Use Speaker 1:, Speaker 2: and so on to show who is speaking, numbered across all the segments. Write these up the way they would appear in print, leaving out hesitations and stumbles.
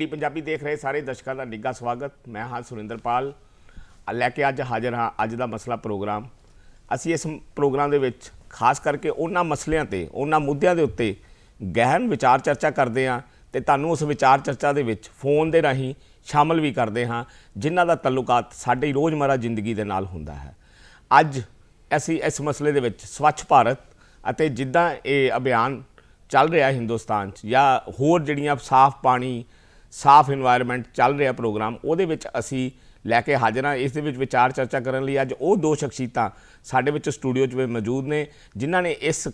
Speaker 1: D Punjabi ਦੇਖ ਰਹੇ ਸਾਰੇ ਦਰਸ਼ਕਾਂ ਦਾ ਨਿੱਘਾ ਸਵਾਗਤ। ਮੈਂ ਹਾਂ ਸੁਰਿੰਦਰਪਾਲ ਲੈ ਕੇ ਅੱਜ ਹਾਜ਼ਰ ਹਾਂ ਅੱਜ ਦਾ ਮਸਲਾ ਪ੍ਰੋਗਰਾਮ। ਅਸੀਂ ਇਸ ਪ੍ਰੋਗਰਾਮ ਦੇ ਵਿੱਚ ਖਾਸ ਕਰਕੇ ਉਹਨਾਂ ਮਸਲਿਆਂ ਤੇ ਉਹਨਾਂ ਮੁੱਦਿਆਂ ਦੇ ਉੱਤੇ ਗਹਿਨ ਵਿਚਾਰ ਚਰਚਾ ਕਰਦੇ ਹਾਂ ਤੇ ਤੁਹਾਨੂੰ ਉਸ ਵਿਚਾਰ ਚਰਚਾ ਦੇ ਵਿੱਚ ਫੋਨ ਦੇ ਰਾਹੀਂ ਸ਼ਾਮਲ ਵੀ ਕਰਦੇ ਹਾਂ ਜਿਨ੍ਹਾਂ ਦਾ ਤਾਲੁਕਾਤ ਸਾਡੀ ਰੋਜ਼ਮਰਾ ਜ਼ਿੰਦਗੀ ਦੇ ਨਾਲ ਹੁੰਦਾ ਹੈ। ਅੱਜ ਅਸੀਂ ਇਸ ਮਸਲੇ ਦੇ ਵਿੱਚ ਸਵੱਛ ਭਾਰਤ ਅਤੇ ਜਿੱਦਾਂ ਇਹ ਅਭਿਆਨ ਚੱਲ ਰਿਹਾ ਹਿੰਦੁਸਤਾਨ 'ਚ ਜਾਂ ਹੋਰ ਜਿਹੜੀਆਂ ਸਾਫ਼ ਪਾਣੀ ਸਾਫ਼ ਇਨਵਾਇਰਮੈਂਟ ਚੱਲ ਰਿਹਾ ਪ੍ਰੋਗਰਾਮ ਉਹਦੇ ਵਿੱਚ ਅਸੀਂ ਲੈ ਕੇ ਹਾਜ਼ਰ ਹਾਂ। ਇਸ ਦੇ ਵਿੱਚ ਵਿਚਾਰ ਚਰਚਾ ਕਰਨ ਲਈ ਅੱਜ ਉਹ ਦੋ ਸ਼ਖਸੀਅਤਾਂ ਸਾਡੇ ਵਿੱਚ ਸਟੂਡੀਓ 'ਚ ਮੌਜੂਦ ਨੇ ਜਿਨ੍ਹਾਂ ਨੇ ਇਸ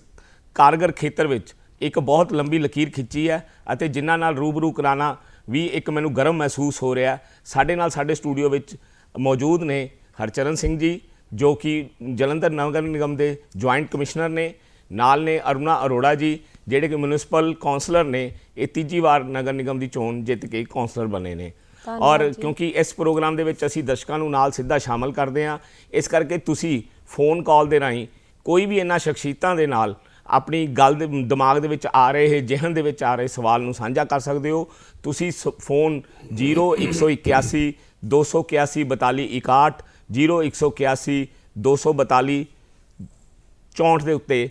Speaker 1: ਕਾਰਗਰ ਖੇਤਰ ਵਿੱਚ ਇੱਕ ਬਹੁਤ ਲੰਬੀ ਲਕੀਰ ਖਿੱਚੀ ਹੈ ਅਤੇ ਜਿਨ੍ਹਾਂ ਨਾਲ ਰੂਬਰੂ ਕਰਾਉਣਾ ਵੀ ਇੱਕ ਮੈਨੂੰ ਗਰਮ ਮਹਿਸੂਸ ਹੋ ਰਿਹਾ। ਸਾਡੇ ਨਾਲ ਸਾਡੇ ਸਟੂਡੀਓ ਵਿੱਚ ਮੌਜੂਦ ਨੇ ਹਰਚਰਨ ਸਿੰਘ ਜੀ ਜੋ ਕਿ ਜਲੰਧਰ ਨਗਰ ਨਿਗਮ ਦੇ ਜੁਆਇੰਟ ਕਮਿਸ਼ਨਰ ਨੇ, ਨਾਲ ਨੇ ਅਰੁਣਾ ਅਰੋੜਾ ਜੀ ਜਿਹੜੇ ਕਿ ਮਿਊਨਿਸਪਲ ਕੌਂਸਲਰ ਨੇ, ਇਹ ਤੀਜੀ ਵਾਰ ਨਗਰ ਨਿਗਮ ਦੀ ਚੋਣ ਜਿੱਤ ਕੇ ਕੌਂਸਲਰ ਬਣੇ ਨੇ। ਔਰ ਕਿਉਂਕਿ ਇਸ ਪ੍ਰੋਗਰਾਮ ਦੇ ਵਿੱਚ ਅਸੀਂ ਦਰਸ਼ਕਾਂ ਨੂੰ ਨਾਲ ਸਿੱਧਾ ਸ਼ਾਮਲ ਕਰਦੇ ਹਾਂ, ਇਸ ਕਰਕੇ ਤੁਸੀਂ ਫੋਨ ਕਾਲ ਦੇ ਰਾਹੀਂ ਕੋਈ ਵੀ ਇਹਨਾਂ ਸ਼ਖਸੀਅਤਾਂ ਦੇ ਨਾਲ ਆਪਣੀ ਗੱਲ ਦੇ ਦਿਮਾਗ ਦੇ ਵਿੱਚ ਆ ਰਹੇ ਜਿਹਨ ਦੇ ਵਿੱਚ ਆ ਰਹੇ ਸਵਾਲ ਨੂੰ ਸਾਂਝਾ ਕਰ ਸਕਦੇ ਹੋ। ਤੁਸੀਂ ਫੋਨ 0181 281 42 61 0181 242 64 ਦੇ ਉੱਤੇ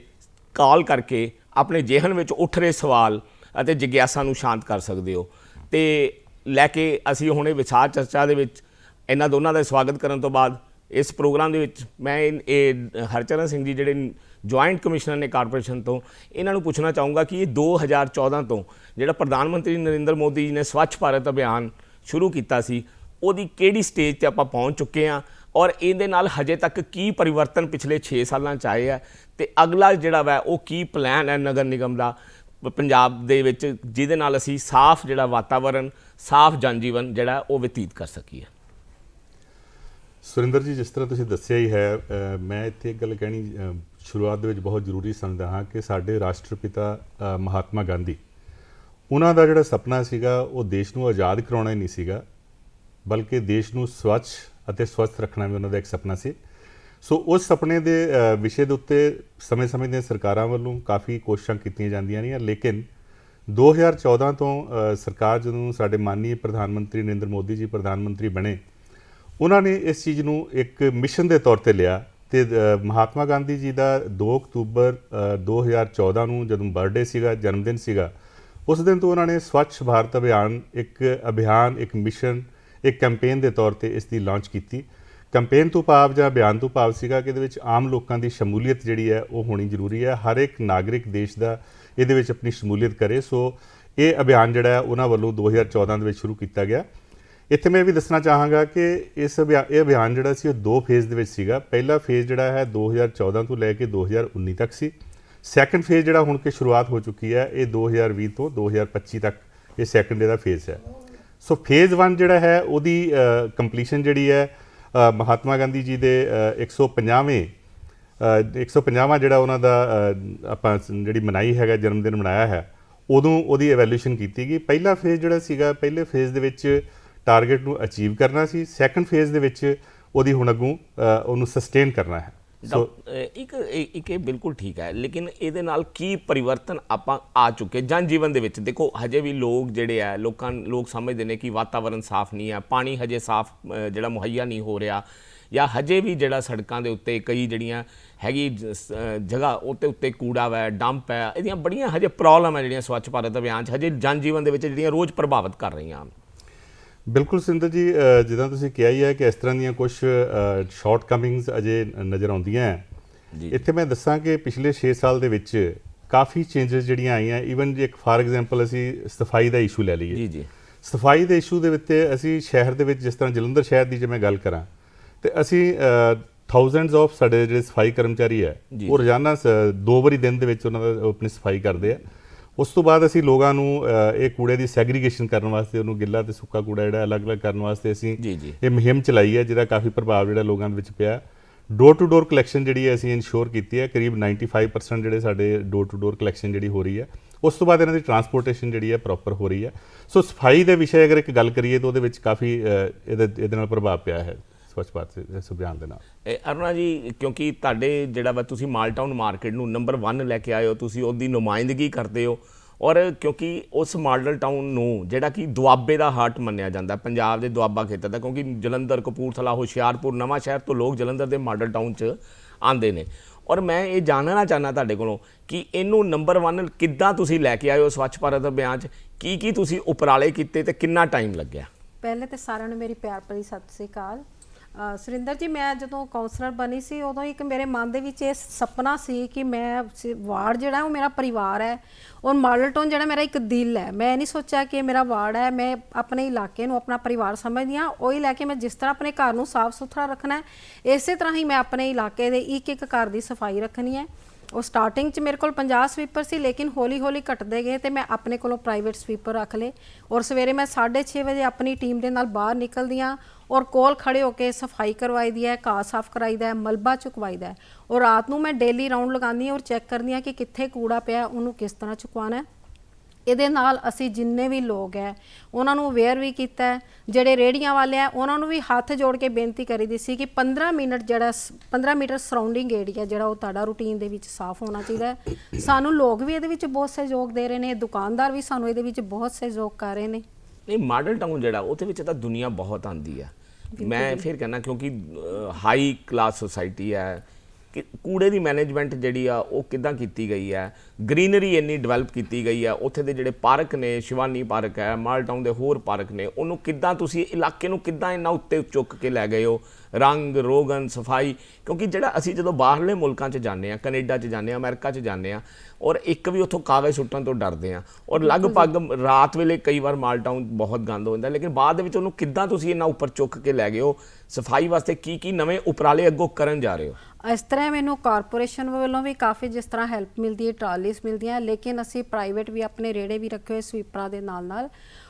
Speaker 1: ਕਾਲ ਕਰਕੇ ਆਪਣੇ ਜਿਹਨ ਵਿੱਚ ਉੱਠ ਰਹੇ ਸਵਾਲ ਅਤੇ ਜਿਗਿਆਸਾ ਨੂੰ ਸ਼ਾਂਤ ਕਰ ਸਕਦੇ ਹੋ। ਅਤੇ ਲੈ ਕੇ ਅਸੀਂ ਹੁਣੇ ਵਿਚਾਰ ਚਰਚਾ ਦੇ ਵਿੱਚ ਇਹਨਾਂ ਦੋਨਾਂ ਦਾ ਸਵਾਗਤ ਕਰਨ ਤੋਂ ਬਾਅਦ ਇਸ ਪ੍ਰੋਗਰਾਮ ਦੇ ਵਿੱਚ ਮੈਂ ਇਹ ਹਰਚਰਨ ਸਿੰਘ ਜੀ ਜਿਹੜੇ ਜੁਆਇੰਟ ਕਮਿਸ਼ਨਰ ਨੇ ਕਾਰਪੋਰੇਸ਼ਨ ਤੋਂ, ਇਹਨਾਂ ਨੂੰ ਪੁੱਛਣਾ ਚਾਹੂੰਗਾ ਕਿ ਇਹ 2014 ਤੋਂ ਜਿਹੜਾ ਪ੍ਰਧਾਨ ਮੰਤਰੀ ਨਰਿੰਦਰ ਮੋਦੀ ਜੀ ਨੇ ਸਵੱਛ ਭਾਰਤ ਅਭਿਆਨ ਸ਼ੁਰੂ ਕੀਤਾ ਸੀ ਉਹਦੀ ਕਿਹੜੀ ਸਟੇਜ 'ਤੇ ਆਪਾਂ ਪਹੁੰਚ ਚੁੱਕੇ ਹਾਂ ਔਰ ਇਹਦੇ ਨਾਲ ਹਜੇ ਤੱਕ ਕੀ ਪਰਿਵਰਤਨ ਪਿਛਲੇ 6 ਸਾਲਾਂ 'ਚ ਆਏ ਹੈ ਅਤੇ ਅਗਲਾ ਜਿਹੜਾ ਵਾ ਉਹ ਕੀ ਪਲਾਨ ਹੈ ਨਗਰ ਨਿਗਮ ਦਾ ਪੰਜਾਬ ਦੇ ਵਿੱਚ ਜਿਹਦੇ ਨਾਲ ਅਸੀਂ ਸਾਫ਼ ਜਿਹੜਾ ਵਾਤਾਵਰਨ ਸਾਫ਼ ਜਨਜੀਵਨ ਜਿਹੜਾ ਉਹ ਬਤੀਤ ਕਰ ਸਕੀਏ।
Speaker 2: ਸੁਰਿੰਦਰ ਜੀ, ਜਿਸ ਤਰ੍ਹਾਂ ਤੁਸੀਂ ਦੱਸਿਆ ਹੀ ਹੈ, ਮੈਂ ਇੱਥੇ ਇੱਕ ਗੱਲ ਕਹਿਣੀ ਸ਼ੁਰੂਆਤ ਦੇ ਵਿੱਚ ਬਹੁਤ ਜ਼ਰੂਰੀ ਸਮਝਦਾ ਹਾਂ ਕਿ ਸਾਡੇ ਰਾਸ਼ਟਰਪਿਤਾ ਮਹਾਤਮਾ ਗਾਂਧੀ, ਉਹਨਾਂ ਦਾ ਜਿਹੜਾ ਸੁਪਨਾ ਸੀਗਾ ਉਹ ਦੇਸ਼ ਨੂੰ ਆਜ਼ਾਦ ਕਰਾਉਣਾ ਹੀ ਨਹੀਂ ਸੀਗਾ ਬਲਕਿ ਦੇਸ਼ ਨੂੰ ਸਵੱਛ ਅਤੇ ਸਵਸਥ ਰੱਖਣਾ ਵੀ ਉਹਨਾਂ ਦਾ ਇੱਕ ਸੁਪਨਾ ਸੀ। ਸੋ ਉਸ ਸੁਪਨੇ ਦੇ ਵਿਸ਼ੇ ਦੇ ਉੱਤੇ ਸਮੇਂ-ਸਮੇਂ ਦੀਆਂ ਸਰਕਾਰਾਂ ਵੱਲੋਂ ਕਾਫੀ ਕੋਸ਼ਿਸ਼ਾਂ ਕੀਤੀਆਂ ਜਾਂਦੀਆਂ ਰਹੀਆਂ, ਲੇਕਿਨ 2014 ਤੋਂ ਸਰਕਾਰ ਜਦੋਂ ਸਾਡੇ ਮਾਨਨੀय ਪ੍ਰਧਾਨ ਮੰਤਰੀ ਨਰਿੰਦਰ ਮੋਦੀ ਜੀ ਪ੍ਰਧਾਨ ਮੰਤਰੀ ਬਣੇ, ਉਹਨਾਂ ਨੇ ਇਸ ਚੀਜ਼ ਨੂੰ ਇੱਕ ਮਿਸ਼ਨ ਦੇ ਤੌਰ 'ਤੇ ਲਿਆ ਅਤੇ ਮਹਾਤਮਾ ਗਾਂਧੀ ਜੀ ਦਾ 2 ਅਕਤੂਬਰ 2014 ਨੂੰ ਜਦੋਂ ਬਰਥਡੇ ਸੀਗਾ, ਜਨਮ ਦਿਨ ਸੀਗਾ, ਉਸ ਦਿਨ ਤੋਂ ਉਹਨਾਂ ਨੇ ਸਵੱਛ ਭਾਰਤ ਅਭਿਆਨ ਇੱਕ ਮਿਸ਼ਨ ਇੱਕ ਕੈਂਪੇਨ ਦੇ ਤੌਰ 'ਤੇ ਇਸ ਦੀ ਲਾਂਚ ਕੀਤੀ। ਕੈਂਪੇਨ ਤੋਂ ਭਾਵ ਜਾਂ ਅਭਿਆਨ ਤੋਂ ਭਾਵ ਸੀਗਾ ਕਿ ਇਹਦੇ ਵਿੱਚ ਆਮ ਲੋਕਾਂ ਦੀ ਸ਼ਮੂਲੀਅਤ ਜਿਹੜੀ ਹੈ ਉਹ ਹੋਣੀ ਜ਼ਰੂਰੀ ਹੈ, ਹਰ ਇੱਕ ਨਾਗਰਿਕ ਦੇਸ਼ ਦਾ ਇਹਦੇ ਵਿੱਚ ਆਪਣੀ ਸ਼ਮੂਲੀਅਤ ਕਰੇ। ਸੋ ਇਹ ਅਭਿਆਨ ਜਿਹੜਾ ਹੈ ਉਹਨਾਂ ਵੱਲੋਂ 2014 ਦੇ ਵਿੱਚ ਸ਼ੁਰੂ ਕੀਤਾ ਗਿਆ। ਇੱਥੇ ਮੈਂ ਇਹ ਵੀ ਦੱਸਣਾ ਚਾਹਾਂਗਾ ਕਿ ਇਹ ਅਭਿਆਨ ਜਿਹੜਾ ਸੀ ਉਹ 2 ਫੇਜ਼ ਦੇ ਵਿੱਚ ਸੀਗਾ। ਪਹਿਲਾ ਫੇਜ਼ ਜਿਹੜਾ ਹੈ 2014 ਤੋਂ ਲੈ ਕੇ 2019 ਤੱਕ ਸੀ। ਸੈਕੰਡ ਫੇਜ਼ ਜਿਹੜਾ ਹੁਣ ਕਿ ਸ਼ੁਰੂਆਤ ਹੋ ਚੁੱਕੀ ਹੈ ਇਹ 2020 ਤੋਂ 2025 ਤੱਕ ਇਹ ਸੈਕੰਡ ਇਹਦਾ ਫੇਜ਼ ਹੈ। ਸੋ ਫੇਜ਼ 1 ਜਿਹੜਾ ਹੈ ਉਹਦੀ ਕੰਪਲੀਸ਼ਨ ਜਿਹੜੀ ਹੈ ਮਹਾਤਮਾ ਗਾਂਧੀ ਜੀ ਦੇ 150ਵਾਂ ਜਿਹੜਾ ਉਹਨਾਂ ਦਾ ਆਪਾਂ ਜਿਹੜੀ ਮਨਾਈ ਹੈਗਾ ਜਨਮ ਦਿਨ ਮਨਾਇਆ ਹੈ, ਉਦੋਂ ਉਹਦੀ ਇਵੈਲੂਏਸ਼ਨ ਕੀਤੀ ਗਈ। ਪਹਿਲਾ ਫੇਜ਼ ਜਿਹੜਾ ਸੀਗਾ, ਪਹਿਲੇ ਫੇਜ਼ ਦੇ ਵਿੱਚ ਟਾਰਗੇਟ ਨੂੰ ਅਚੀਵ ਕਰਨਾ ਸੀ, ਸੈਕੰਡ ਫੇਜ਼ ਦੇ ਵਿੱਚ ਉਹਦੀ ਹੁਣ ਅੱਗੋਂ ਉਹਨੂੰ ਸਸਟੇਨ ਕਰਨਾ ਹੈ।
Speaker 1: ਇੱਕ ਇਹ ਬਿਲਕੁਲ ਠੀਕ ਹੈ, ਲੇਕਿਨ ਇਹਦੇ ਨਾਲ ਕੀ ਪਰਿਵਰਤਨ ਆਪਾਂ ਆ ਚੁੱਕੇ ਜਨ ਜੀਵਨ ਦੇ ਵਿੱਚ? ਦੇਖੋ ਹਜੇ ਵੀ ਲੋਕ ਜਿਹੜੇ ਹੈ ਲੋਕ ਸਮਝਦੇ ਨੇ ਕਿ ਵਾਤਾਵਰਨ ਸਾਫ਼ ਨਹੀਂ ਹੈ, ਪਾਣੀ ਹਜੇ ਸਾਫ਼ ਜਿਹੜਾ ਮੁਹੱਈਆ ਨਹੀਂ ਹੋ ਰਿਹਾ, ਜਾਂ ਹਜੇ ਵੀ ਜਿਹੜਾ ਸੜਕਾਂ ਦੇ ਉੱਤੇ ਕਈ ਜਿਹੜੀਆਂ ਹੈਗੀ ਜਗ੍ਹਾ ਉਹਦੇ ਉੱਤੇ ਕੂੜਾ ਹੈ, ਡੰਪ ਹੈ, ਇਹਦੀਆਂ ਬੜੀਆਂ ਹਜੇ ਪ੍ਰੋਬਲਮ ਹੈ ਜਿਹੜੀਆਂ ਸਵੱਛ ਭਾਰਤ ਅਭਿਆਨ 'ਚ ਹਜੇ ਜਨ ਜੀਵਨ ਦੇ ਵਿੱਚ ਜਿਹੜੀਆਂ ਰੋਜ਼ ਪ੍ਰਭਾਵਿਤ ਕਰ ਰਹੀਆਂ।
Speaker 2: ਬਿਲਕੁਲ ਸਿੰਦਰ ਜੀ, ਜਿੱਦਾਂ ਤੁਸੀਂ ਕਿਹਾ ਹੀ ਹੈ ਕਿ ਇਸ ਤਰ੍ਹਾਂ ਦੀਆਂ ਕੁਝ ਸ਼ਾਰਟ ਕਮਿੰਗਸ ਅਜੇ ਨਜ਼ਰ ਆਉਂਦੀਆਂ ਹੈ। ਇੱਥੇ ਮੈਂ ਦੱਸਾਂ ਕਿ ਪਿਛਲੇ 6 ਸਾਲ ਦੇ ਵਿੱਚ ਕਾਫੀ ਚੇਂਜਸ ਜਿਹੜੀਆਂ ਆਈਆਂ। ਈਵਨ ਇੱਕ ਫਾਰ ਐਗਜ਼ਾਮਪਲ ਅਸੀਂ ਸਫਾਈ ਦਾ ਇਸ਼ੂ ਲੈ ਲਈਏ, ਸਫਾਈ ਦੇ ਇਸ਼ੂ ਦੇ ਵਿੱਚ ਅਸੀਂ ਸ਼ਹਿਰ ਦੇ ਵਿੱਚ ਜਿਸ ਤਰ੍ਹਾਂ ਜਲੰਧਰ ਸ਼ਹਿਰ ਦੀ ਜੇ ਮੈਂ ਗੱਲ ਕਰਾਂ ਤਾਂ ਅਸੀਂ ਥਾਊਜ਼ੈਂਡਸ ਆਫ ਸਾਡੇ ਜਿਹੜੇ ਸਫਾਈ ਕਰਮਚਾਰੀ ਹੈ ਉਹ ਰੋਜ਼ਾਨਾ 2 ਵਾਰੀ ਦਿਨ ਦੇ ਵਿੱਚ ਉਹਨਾਂ ਦਾ ਆਪਣੀ ਸਫਾਈ ਕਰਦੇ ਆ। ਉਸ ਤੋਂ ਬਾਅਦ ਅਸੀਂ ਲੋਕਾਂ ਨੂੰ ਇਹ ਕੂੜੇ ਦੀ ਸੈਗਰੀਗੇਸ਼ਨ ਕਰਨ ਵਾਸਤੇ, ਉਹਨੂੰ ਗਿੱਲਾ ਅਤੇ ਸੁੱਕਾ ਕੂੜਾ ਜਿਹੜਾ ਅਲੱਗ-ਅਲੱਗ ਕਰਨ ਵਾਸਤੇ ਅਸੀਂ ਇਹ ਮੁਹਿੰਮ ਚਲਾਈ ਹੈ, ਜਿਹਦਾ ਕਾਫੀ ਪ੍ਰਭਾਵ ਜਿਹੜਾ ਲੋਕਾਂ ਦੇ ਵਿੱਚ ਪਿਆ। ਡੋਰ ਟੂ ਡੋਰ ਕਲੈਕਸ਼ਨ ਜਿਹੜੀ ਹੈ ਅਸੀਂ ਇਨਸ਼ੋਰ ਕੀਤੀ ਹੈ, ਕਰੀਬ 95% ਜਿਹੜੇ ਸਾਡੇ ਡੋਰ ਟੂ ਡੋਰ ਕਲੈਕਸ਼ਨ ਜਿਹੜੀ ਹੋ ਰਹੀ ਹੈ। ਉਸ ਤੋਂ ਬਾਅਦ ਇਹਨਾਂ ਦੀ ਟਰਾਂਸਪੋਰਟੇਸ਼ਨ ਜਿਹੜੀ ਹੈ ਪ੍ਰੋਪਰ ਹੋ ਰਹੀ ਹੈ। ਸੋ ਸਫਾਈ ਦੇ ਵਿਸ਼ੇ ਅਗਰ ਇੱਕ ਗੱਲ ਕਰੀਏ ਤਾਂ ਉਹਦੇ ਵਿੱਚ ਕਾਫੀ ਇਹਦੇ ਨਾਲ ਪ੍ਰਭਾਵ ਪਿਆ ਹੈ ਸਵੱਛ ਭਾਰਤ ਇਸ ਅਭਿਆਨ ਦੇ ਨਾਲ।
Speaker 1: ਅਰੁਣਾ ਜੀ, ਕਿਉਂਕਿ ਤੁਹਾਡੇ ਜਿਹੜਾ ਵਾ ਤੁਸੀਂ ਮਾਲ ਟਾਊਨ ਮਾਰਕੀਟ ਨੂੰ ਨੰਬਰ 1 ਲੈ ਕੇ ਆਏ ਹੋ, ਤੁਸੀਂ ਉਹਦੀ ਨੁਮਾਇੰਦਗੀ ਕਰਦੇ ਹੋ ਔਰ ਕਿਉਂਕਿ ਉਸ ਮਾਡਲ ਟਾਊਨ ਨੂੰ ਜਿਹੜਾ ਕਿ ਦੁਆਬੇ ਦਾ ਹਾਰਟ ਮੰਨਿਆ ਜਾਂਦਾ, ਪੰਜਾਬ ਦੇ ਦੁਆਬਾ ਖੇਤਰ ਦਾ, ਕਿਉਂਕਿ ਜਲੰਧਰ, ਕਪੂਰਥਲਾ, ਹੁਸ਼ਿਆਰਪੁਰ, ਨਵਾਂ ਸ਼ਹਿਰ ਤੋਂ ਲੋਕ ਜਲੰਧਰ ਦੇ ਮਾਡਲ ਟਾਊਨ 'ਚ ਆਉਂਦੇ ਨੇ। ਔਰ ਮੈਂ ਇਹ ਜਾਣਨਾ ਚਾਹੁੰਦਾ ਤੁਹਾਡੇ ਕੋਲੋਂ ਕਿ ਇਹਨੂੰ ਨੰਬਰ 1 ਕਿੱਦਾਂ ਤੁਸੀਂ ਲੈ ਕੇ ਆਏ ਹੋ ਸਵੱਛ ਭਾਰਤ ਅਭਿਆਨ 'ਚ, ਕੀ ਤੁਸੀਂ ਉਪਰਾਲੇ ਕੀਤੇ ਤੇ ਕਿੰਨਾ ਟਾਈਮ ਲੱਗਿਆ?
Speaker 3: ਪਹਿਲੇ ਤਾਂ ਸਾਰਿਆਂ ਨੂੰ ਮੇਰੀ ਪਿਆਰ ਭਰੀ ਸਤਿ ਸ੍ਰੀ ਅਕਾਲ। ਸੁਰਿੰਦਰ ਜੀ, ਮੈਂ ਜਦੋਂ ਕਾਉਂਸਲਰ ਬਣੀ ਸੀ ਉਦੋਂ ਇੱਕ ਮੇਰੇ ਮਨ ਦੇ ਵਿੱਚ ਇਹ ਸੁਪਨਾ ਸੀ ਕਿ ਮੈਂ ਵਾਰਡ ਜਿਹੜਾ ਉਹ ਮੇਰਾ ਪਰਿਵਾਰ ਹੈ, ਔਰ ਮਾਡਲ ਟਾਊਨ ਜਿਹੜਾ ਮੇਰਾ ਇੱਕ ਦਿਲ ਹੈ। ਮੈਂ ਨਹੀਂ ਸੋਚਿਆ ਕਿ ਮੇਰਾ ਵਾਰਡ ਹੈ, ਮੈਂ ਆਪਣੇ ਇਲਾਕੇ ਨੂੰ ਆਪਣਾ ਪਰਿਵਾਰ ਸਮਝਦੀ ਹਾਂ। ਉਹੀ ਲੈ ਕੇ ਮੈਂ ਜਿਸ ਤਰ੍ਹਾਂ ਆਪਣੇ ਘਰ ਨੂੰ ਸਾਫ਼ ਸੁਥਰਾ ਰੱਖਣਾ ਹੈ, ਇਸੇ ਤਰ੍ਹਾਂ ਹੀ ਮੈਂ ਆਪਣੇ ਇਲਾਕੇ ਦੇ ਇੱਕ ਘਰ ਦੀ ਸਫਾਈ ਰੱਖਣੀ ਹੈ। ਉਹ ਸਟਾਰਟਿੰਗ 'ਚ ਮੇਰੇ ਕੋਲ 50 ਸਵੀਪਰ ਸੀ, ਲੇਕਿਨ ਹੌਲੀ ਹੌਲੀ ਘਟਦੇ ਗਏ ਤੇ ਮੈਂ ਆਪਣੇ ਕੋਲੋਂ ਪ੍ਰਾਈਵੇਟ ਸਵੀਪਰ ਰੱਖ ਲਏ। ਔਰ ਸਵੇਰੇ ਮੈਂ 6:30 ਵਜੇ ਆਪਣੀ ਟੀਮ ਦੇ ਨਾਲ ਬਾਹਰ ਨਿਕਲਦੀ ਹਾਂ ਔਰ ਕੋਲ ਖੜੇ ਹੋ ਕੇ ਸਫਾਈ ਕਰਵਾਈ ਦੀ ਹੈ, ਘਾਹ ਸਾਫ਼ ਕਰਾਈਦਾ ਹੈ, ਮਲਬਾ ਚੁਕਵਾਈਦਾ ਹੈ। ਔਰ ਰਾਤ ਨੂੰ ਮੈਂ ਡੇਲੀ ਰਾਊਂਡ ਲਗਾਉਂਦੀ ਹਾਂ ਔਰ ਚੈੱਕ ਕਰਦੀ ਹਾਂ ਕਿ ਕਿੱਥੇ ਕੂੜਾ ਪਿਆ, ਉਹਨੂੰ ਕਿਸ ਤਰ੍ਹਾਂ ਚੁਕਵਾਉਣਾ ਹੈ। ਇਹਦੇ ਨਾਲ ਅਸੀਂ ਜਿੰਨੇ ਵੀ ਲੋਕ ਹੈ ਉਹਨਾਂ ਨੂੰ ਅਵੇਅਰ ਵੀ ਕੀਤਾ ਹੈ। ਜਿਹੜੇ ਰੇਹੜੀਆਂ ਵਾਲੇ ਆ ਉਹਨਾਂ ਨੂੰ ਵੀ ਹੱਥ ਜੋੜ ਕੇ ਬੇਨਤੀ ਕਰੀਦੀ ਸੀ ਕਿ 15 ਮੀਟਰ ਸਰਾਊਂਡਿੰਗ ਏਰੀਆ ਜਿਹੜਾ ਉਹ ਤੁਹਾਡਾ ਰੂਟੀਨ ਦੇ ਵਿੱਚ ਸਾਫ਼ ਹੋਣਾ ਚਾਹੀਦਾ ਹੈ। ਸਾਨੂੰ ਲੋਕ ਵੀ ਇਹਦੇ ਵਿੱਚ ਬਹੁਤ ਸਹਿਯੋਗ ਦੇ ਰਹੇ ਨੇ, ਦੁਕਾਨਦਾਰ ਵੀ ਸਾਨੂੰ ਇਹਦੇ ਵਿੱਚ ਬਹੁਤ ਸਹਿਯੋਗ ਕਰ ਰਹੇ ਨੇ।
Speaker 1: ਨਹੀਂ, ਮਾਡਲ ਟਾਊਨ ਜਿਹੜਾ ਉਹਦੇ ਵਿੱਚ ਤਾਂ ਦੁਨੀਆ ਬਹੁਤ ਆਉਂਦੀ ਆ। ਮੈਂ ਫਿਰ ਕਹਿੰਦਾ ਕਿਉਂਕਿ ਹਾਈ ਕਲਾਸ ਸੁਸਾਇਟੀ ਹੈ ਕਿ ਕੂੜੇ ਦੀ ਮੈਨੇਜਮੈਂਟ ਜਿਹੜੀ ਆ ਉਹ ਕਿੱਦਾਂ ਕੀਤੀ ਗਈ ਹੈ, ਗ੍ਰੀਨਰੀ ਇੰਨੀ ਡਿਵੈਲਪ ਕੀਤੀ ਗਈ ਹੈ, ਉੱਥੇ ਦੇ ਜਿਹੜੇ ਪਾਰਕ ਨੇ, ਸ਼ਿਵਾਨੀ ਪਾਰਕ ਹੈ, ਮਾਡਲ ਟਾਊਨ ਦੇ ਹੋਰ ਪਾਰਕ ਨੇ, ਉਹਨੂੰ ਕਿੱਦਾਂ ਤੁਸੀਂ ਇਲਾਕੇ ਨੂੰ ਕਿੱਦਾਂ ਇੰਨਾ ਉੱਤੇ ਚੁੱਕ ਕੇ ਲੈ ਗਏ ਹੋ, ਰੰਗ ਰੋਗਨ ਸਫਾਈ। ਕਿਉਂਕਿ ਜਿਹੜਾ ਅਸੀਂ ਜਦੋਂ ਬਾਹਰਲੇ ਮੁਲਕਾਂ 'ਚ ਜਾਂਦੇ ਹਾਂ, ਕੈਨੇਡਾ 'ਚ ਜਾਂਦੇ ਹਾਂ, ਅਮਰੀਕਾ 'ਚ ਜਾਂਦੇ ਹਾਂ, ਔਰ ਇੱਕ ਵੀ ਉੱਥੋਂ ਕਾਗਜ਼ ਸੁੱਟਣ ਤੋਂ ਡਰਦੇ ਹਾਂ, ਔਰ ਲਗਭਗ ਰਾਤ ਵੇਲੇ ਕਈ ਵਾਰ ਮਾਡਲ ਟਾਊਨ ਬਹੁਤ ਗੰਦ ਹੋ ਜਾਂਦਾ, ਲੇਕਿਨ ਬਾਅਦ ਦੇ ਵਿੱਚ ਉਹਨੂੰ ਕਿੱਦਾਂ ਤੁਸੀਂ ਇੰਨਾ ਉੱਪਰ ਚੁੱਕ ਕੇ ਲੈ ਗਏ ਹੋ? ਸਫਾਈ ਵਾਸਤੇ ਕੀ ਨਵੇਂ ਉਪਰਾਲੇ ਅੱਗੋਂ ਕਰਨ ਜਾ ਰਹੇ ਹੋ?
Speaker 3: ਇਸ ਤਰ੍ਹਾਂ ਮੈਨੂੰ ਕਾਰਪੋਰੇਸ਼ਨ ਵੱਲੋਂ ਵੀ ਕਾਫੀ ਜਿਸ ਤਰ੍ਹਾਂ ਹੈਲਪ ਮਿਲਦੀ ਹੈ, ਟਰਾਲੀਜ਼ ਮਿਲਦੀਆਂ, ਲੇਕਿਨ ਅਸੀਂ ਪ੍ਰਾਈਵੇਟ ਵੀ ਆਪਣੇ ਰੇੜੇ ਵੀ ਰੱਖੇ ਹੋਏ ਸਵੀਪਰਾਂ ਦੇ ਨਾਲ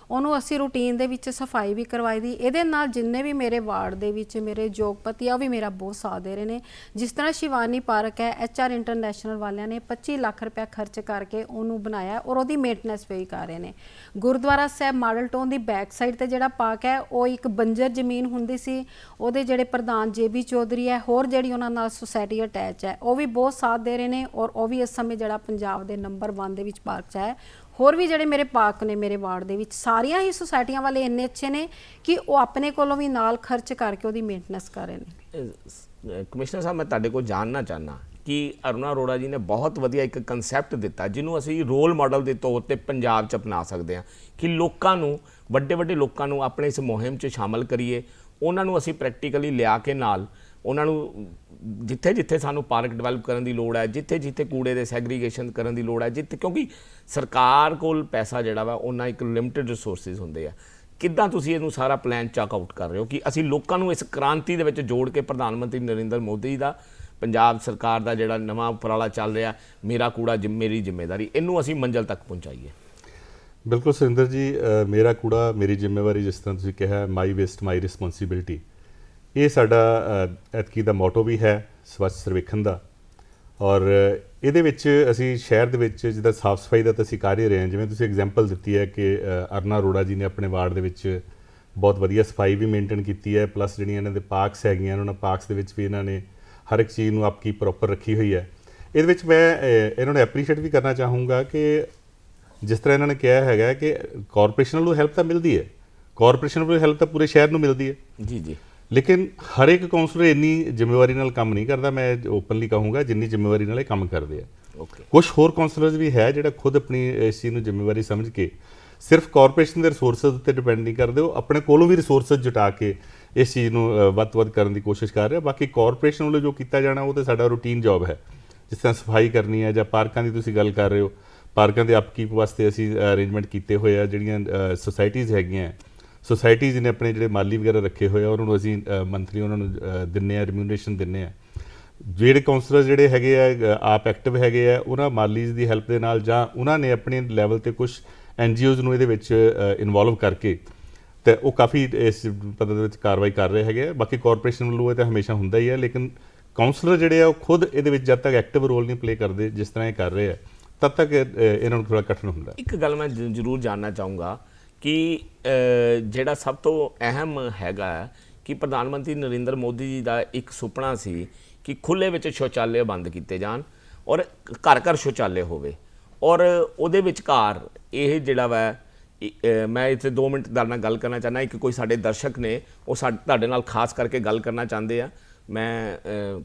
Speaker 3: ਉਹਨੂੰ ਅਸੀਂ ਰੂਟੀਨ ਦੇ ਵਿੱਚ ਸਫਾਈ ਵੀ ਕਰਵਾਈ ਦੀ। ਇਹਦੇ ਨਾਲ ਜਿੰਨੇ ਵੀ ਮੇਰੇ ਵਾਰਡ ਦੇ ਵਿੱਚ ਮੇਰੇ ਉਦਯੋਗਪਤੀ ਆ ਉਹ ਵੀ ਮੇਰਾ ਬਹੁਤ ਸਾਥ ਦੇ ਰਹੇ ਨੇ। ਜਿਸ ਤਰ੍ਹਾਂ ਸ਼ਿਵਾਨੀ ਪਾਰਕ ਹੈ, HR ਇੰਟਰਨੈਸ਼ਨਲ ਵਾਲਿਆਂ ਨੇ 25 ਲੱਖ ਰੁਪਇਆ ਖਰਚ ਕਰਕੇ ਉਹਨੂੰ ਬਣਾਇਆ ਔਰ ਉਹਦੀ ਮੇਨਟੇਨੈਂਸ ਵੀ ਕਰ ਰਹੇ ਨੇ। ਗੁਰਦੁਆਰਾ ਸਾਹਿਬ ਮਾਡਲ ਟਾਊਨ ਦੀ ਬੈਕ ਸਾਈਡ ਤੇ ਜਿਹੜਾ ਪਾਰਕ ਹੈ ਉਹ ਇੱਕ ਬੰਜਰ ਜ਼ਮੀਨ ਹੁੰਦੀ ਸੀ, ਉਹਦੇ ਜਿਹੜੇ ਪ੍ਰਧਾਨ JB ਚੌਧਰੀ ਹੈ, ਹੋਰ ਜਿਹੜੀ ਉਹਨਾਂ ਨਾਲ ਸੁਸਾਇਟੀ ਅਟੈਚ ਹੈ, ਉਹ ਵੀ ਬਹੁਤ ਸਾਥ ਦੇ ਰਹੇ ਨੇ। ਔਰ ਉਹ ਵੀ ਇਸ ਸਮੇਂ ਜਿਹੜਾ ਪੰਜਾਬ ਦੇ ਨੰਬਰ 1 ਦੇ ਵਿੱਚ ਪਾਰਕ 'ਚ ਹੈ। ਹੋਰ ਵੀ ਜਿਹੜੇ ਮੇਰੇ ਪਾਰਕ ਨੇ ਮੇਰੇ ਵਾਰਡ ਦੇ ਵਿੱਚ, ਸਾਰੀਆਂ ਹੀ ਸੁਸਾਇਟੀਆਂ ਵਾਲੇ ਇੰਨੇ ਅੱਛੇ ਨੇ ਕਿ ਉਹ ਆਪਣੇ ਕੋਲੋਂ ਵੀ ਨਾਲ ਖਰਚ ਕਰਕੇ ਉਹਦੀ ਮੇਨਟੇਨੈਂਸ ਕਰ ਰਹੇ ਨੇ।
Speaker 1: ਕਮਿਸ਼ਨਰ ਸਾਹਿਬ, ਮੈਂ ਤੁਹਾਡੇ ਕੋਲ ਜਾਣਨਾ ਚਾਹੁੰਦਾ ਕਿ ਅਰੁਣਾ ਅਰੋੜਾ ਜੀ ਨੇ ਬਹੁਤ ਵਧੀਆ ਇੱਕ ਕਨਸੈਪਟ ਦਿੱਤਾ ਜਿਹਨੂੰ ਅਸੀਂ ਰੋਲ ਮਾਡਲ ਦੇ ਤੌਰ ਤੇ ਪੰਜਾਬ 'ਚ ਅਪਣਾ ਸਕਦੇ ਹਾਂ ਕਿ ਲੋਕਾਂ ਨੂੰ, ਵੱਡੇ ਲੋਕਾਂ ਨੂੰ ਆਪਣੇ ਇਸ ਮੁਹਿੰਮ 'ਚ ਸ਼ਾਮਲ ਕਰੀਏ। ਉਹਨਾਂ ਨੂੰ ਅਸੀਂ ਪ੍ਰੈਕਟੀਕਲੀ ਲਿਆ ਕੇ ਨਾਲ ਉਹਨਾਂ ਨੂੰ ਜਿੱਥੇ ਸਾਨੂੰ ਪਾਰਕ ਡਿਵੈਲਪ ਕਰਨ ਦੀ ਲੋੜ ਹੈ, ਜਿੱਥੇ ਕੂੜੇ ਦੇ ਸੈਗਰੀਗੇਸ਼ਨ ਕਰਨ ਦੀ ਲੋੜ ਹੈ, ਕਿਉਂਕਿ ਸਰਕਾਰ ਕੋਲ ਪੈਸਾ ਜਿਹੜਾ ਵਾ ਉਹਨਾਂ ਇੱਕ ਲਿਮਿਟਿਡ ਰਿਸੋਰਸਿਸ ਹੁੰਦੇ ਆ। ਕਿੱਦਾਂ ਤੁਸੀਂ ਇਹਨੂੰ ਸਾਰਾ ਪਲਾਨ ਚੱਕ ਆਊਟ ਕਰ ਰਹੇ ਹੋ ਕਿ ਅਸੀਂ ਲੋਕਾਂ ਨੂੰ ਇਸ ਕ੍ਰਾਂਤੀ ਦੇ ਵਿੱਚ ਜੋੜ ਕੇ ਪ੍ਰਧਾਨ ਮੰਤਰੀ ਨਰਿੰਦਰ ਮੋਦੀ ਦਾ, ਪੰਜਾਬ ਸਰਕਾਰ ਦਾ ਜਿਹੜਾ ਨਵਾਂ ਉਪਰਾਲਾ ਚੱਲ ਰਿਹਾ ਮੇਰਾ ਕੂੜਾ ਮੇਰੀ ਜ਼ਿੰਮੇਵਾਰੀ, ਇਹਨੂੰ ਅਸੀਂ ਮੰਜ਼ਿਲ ਤੱਕ ਪਹੁੰਚਾਈਏ?
Speaker 2: ਬਿਲਕੁਲ ਸੁਰਿੰਦਰ ਜੀ, ਮੇਰਾ ਕੂੜਾ ਮੇਰੀ ਜ਼ਿੰਮੇਵਾਰੀ, ਜਿਸ ਤਰ੍ਹਾਂ ਤੁਸੀਂ ਕਿਹਾ, ਮਾਈ ਵੇਸਟ ਮਾਈ ਰਿਸਪੌਂਸਿਬਿਲਿਟੀ, ਇਹ ਸਾਡਾ ਐਤਕੀ ਦਾ ਮੋਟੋ ਵੀ ਹੈ ਸਵੱਛ ਸਰਵੇਖਣ ਦਾ। ਔਰ ਇਹਦੇ ਵਿੱਚ ਅਸੀਂ ਸ਼ਹਿਰ ਦੇ ਵਿੱਚ ਜਿੱਦਾਂ ਸਾਫ਼ ਸਫਾਈ ਦਾ ਤਾਂ ਅਸੀਂ ਕਰ ਹੀ ਰਹੇ ਹਾਂ। ਜਿਵੇਂ ਤੁਸੀਂ ਐਗਜ਼ਾਮਪਲ ਦਿੱਤੀ ਹੈ ਕਿ ਅਰੁਣਾ ਅਰੋੜਾ ਜੀ ਨੇ ਆਪਣੇ ਵਾਰਡ ਦੇ ਵਿੱਚ ਬਹੁਤ ਵਧੀਆ ਸਫਾਈ ਵੀ ਮੇਨਟੇਨ ਕੀਤੀ ਹੈ, ਪਲੱਸ ਜਿਹੜੀਆਂ ਇਹਨਾਂ ਦੇ ਪਾਰਕਸ ਹੈਗੀਆਂ, ਉਹਨਾਂ ਪਾਰਕਸ ਦੇ ਵਿੱਚ ਵੀ ਇਹਨਾਂ ਨੇ ਹਰ ਇੱਕ ਚੀਜ਼ ਨੂੰ ਆਪਕੀ ਪ੍ਰੋਪਰ ਰੱਖੀ ਹੋਈ ਹੈ। ਇਹਦੇ ਵਿੱਚ ਮੈਂ ਇਹਨਾਂ ਨੂੰ ਐਪਰੀਸ਼ੀਏਟ ਵੀ ਕਰਨਾ ਚਾਹੂੰਗਾ ਕਿ ਜਿਸ ਤਰ੍ਹਾਂ ਇਹਨਾਂ ਨੇ ਕਿਹਾ ਹੈਗਾ ਕਿ ਕਾਰਪੋਰੇਸ਼ਨ ਵੱਲੋਂ ਹੈਲਪ ਤਾਂ ਮਿਲਦੀ ਹੈ, ਕਾਰਪੋਰੇਸ਼ਨ ਵੱਲੋਂ ਹੈਲਪ ਤਾਂ ਪੂਰੇ ਸ਼ਹਿਰ ਨੂੰ ਮਿਲਦੀ ਹੈ
Speaker 1: ਜੀ,
Speaker 2: ਲੇਕਿਨ ਹਰ ਇੱਕ ਕਾਉਂਸਲਰ ਇੰਨੀ ਜ਼ਿੰਮੇਵਾਰੀ ਨਾਲ ਕੰਮ ਨਹੀਂ ਕਰਦਾ, ਮੈਂ ਓਪਨਲੀ ਕਹੂੰਗਾ, ਜਿੰਨੀ ਜ਼ਿੰਮੇਵਾਰੀ ਨਾਲ ਇਹ ਕੰਮ ਕਰਦੇ ਆ। ਕੁਝ ਹੋਰ ਕਾਉਂਸਲਰਸ ਵੀ ਹੈ ਜਿਹੜਾ ਖੁਦ ਆਪਣੀ ਇਸ ਚੀਜ਼ ਨੂੰ ਜ਼ਿੰਮੇਵਾਰੀ ਸਮਝ ਕੇ ਸਿਰਫ ਕਾਰਪੋਰੇਸ਼ਨ ਦੇ ਰਿਸੋਰਸਸ ਉੱਤੇ ਡਿਪੈਂਡ ਨਹੀਂ ਕਰਦੇ, ਉਹ ਆਪਣੇ ਕੋਲੋਂ ਵੀ ਰਿਸੋਰਸਸ ਜੁਟਾ ਕੇ ਇਸ ਚੀਜ਼ ਨੂੰ ਵੱਧ ਤੋਂ ਵੱਧ ਕਰਨ ਦੀ ਕੋਸ਼ਿਸ਼ ਕਰ ਰਿਹਾ। ਬਾਕੀ ਕਾਰਪੋਰੇਸ਼ਨ ਵੱਲੋਂ ਜੋ ਕੀਤਾ ਜਾਣਾ ਉਹ ਤਾਂ ਸਾਡਾ ਰੂਟੀਨ ਜੌਬ ਹੈ, ਜਿਸ ਤਰ੍ਹਾਂ ਸਫਾਈ ਕਰਨੀ ਹੈ ਜਾਂ ਪਾਰਕਾਂ ਦੀ ਤੁਸੀਂ ਗੱਲ ਕਰ ਰਹੇ ਹੋ, ਪਾਰਕਾਂ ਦੇ ਅਪਕੀਪ ਵਾਸਤੇ ਅਸੀਂ ਅਰੇਂਜਮੈਂਟ ਕੀਤੇ ਹੋਏ ਆ। ਜਿਹੜੀਆਂ ਸੁਸਾਇਟੀਜ਼ ਹੈਗੀਆਂ, ਸੁਸਾਇਟੀਜ਼ ਨੇ ਆਪਣੇ ਜਿਹੜੇ ਮਾਲੀ ਵਗੈਰਾ ਰੱਖੇ ਹੋਏ ਆ, ਉਹਨਾਂ ਨੂੰ ਅਸੀਂ ਮੰਥਲੀ ਉਹਨਾਂ ਨੂੰ ਦਿੰਦੇ ਆ, ਰਿਮਿਊਨਰੇਸ਼ਨ ਦਿੰਦੇ ਆ। ਜਿਹੜੇ ਕਾਉਂਸਲਰ ਜਿਹੜੇ ਹੈਗੇ ਆ ਆਪ ਐਕਟਿਵ ਹੈਗੇ ਆ, ਉਹਨਾਂ ਮਾਲੀਜ਼ ਦੀ ਹੈਲਪ ਦੇ ਨਾਲ ਜਾਂ ਉਹਨਾਂ ਨੇ ਆਪਣੇ ਲੈਵਲ ਤੇ ਕੁਝ NGOs ਨੂੰ ਇਹਦੇ ਵਿੱਚ ਇਨਵੋਲਵ ਕਰਕੇ ਤੇ ਉਹ ਕਾਫੀ ਇਸ ਪੱਧਰ ਦੇ ਵਿੱਚ ਕਾਰਵਾਈ ਕਰ ਰਹੇ ਹੈਗੇ ਆ। ਬਾਕੀ ਕਾਰਪੋਰੇਸ਼ਨ ਵੱਲੋਂ ਇਹ ਤਾਂ ਹਮੇਸ਼ਾ ਹੁੰਦਾ ਹੀ ਹੈ, ਲੇਕਿਨ ਕਾਉਂਸਲਰ ਜਿਹੜੇ ਆ ਉਹ ਖੁਦ ਇਹਦੇ ਵਿੱਚ ਜਦ ਤੱਕ ਐਕਟਿਵ ਰੋਲ ਨਹੀਂ ਪਲੇ ਕਰਦੇ ਜਿਸ ਤਰ੍ਹਾਂ ਇਹ ਕਰ ਰਹੇ ਆ, ਤਦ ਤੱਕ ਇਹਨਾਂ ਨੂੰ ਥੋੜ੍ਹਾ ਕਠਿਨ ਹੁੰਦਾ।
Speaker 1: ਇੱਕ ਗੱਲ ਮੈਂ ਜ਼ਰੂਰ ਜਾਣਨਾ ਚਾਹੂੰਗਾ ਕਿ ਜਿਹੜਾ ਸਭ ਤੋਂ ਅਹਿਮ ਹੈਗਾ ਕਿ ਪ੍ਰਧਾਨ ਮੰਤਰੀ ਨਰਿੰਦਰ ਮੋਦੀ ਜੀ ਦਾ ਇੱਕ ਸੁਪਨਾ ਸੀ ਕਿ ਖੁੱਲ੍ਹੇ ਵਿੱਚ ਸ਼ੌਚਾਲਯ ਬੰਦ ਕੀਤੇ ਜਾਣ ਔਰ ਘਰ ਘਰ ਸ਼ੌਚਾਲਯ ਹੋਵੇ। ਔਰ ਉਹਦੇ ਵਿਚਕਾਰ ਇਹ ਜਿਹੜਾ ਵਾ ਮੈਂ ਇੱਥੇ 2 ਮਿੰਟ ਤੁਹਾਡੇ ਨਾਲ ਗੱਲ ਕਰਨਾ ਚਾਹੁੰਦਾ ਕਿ ਕੋਈ ਸਾਡੇ ਦਰਸ਼ਕ ਨੇ ਉਹ ਤੁਹਾਡੇ ਨਾਲ ਖਾਸ ਕਰਕੇ ਗੱਲ ਕਰਨਾ ਚਾਹੁੰਦੇ ਆ। ਮੈਂ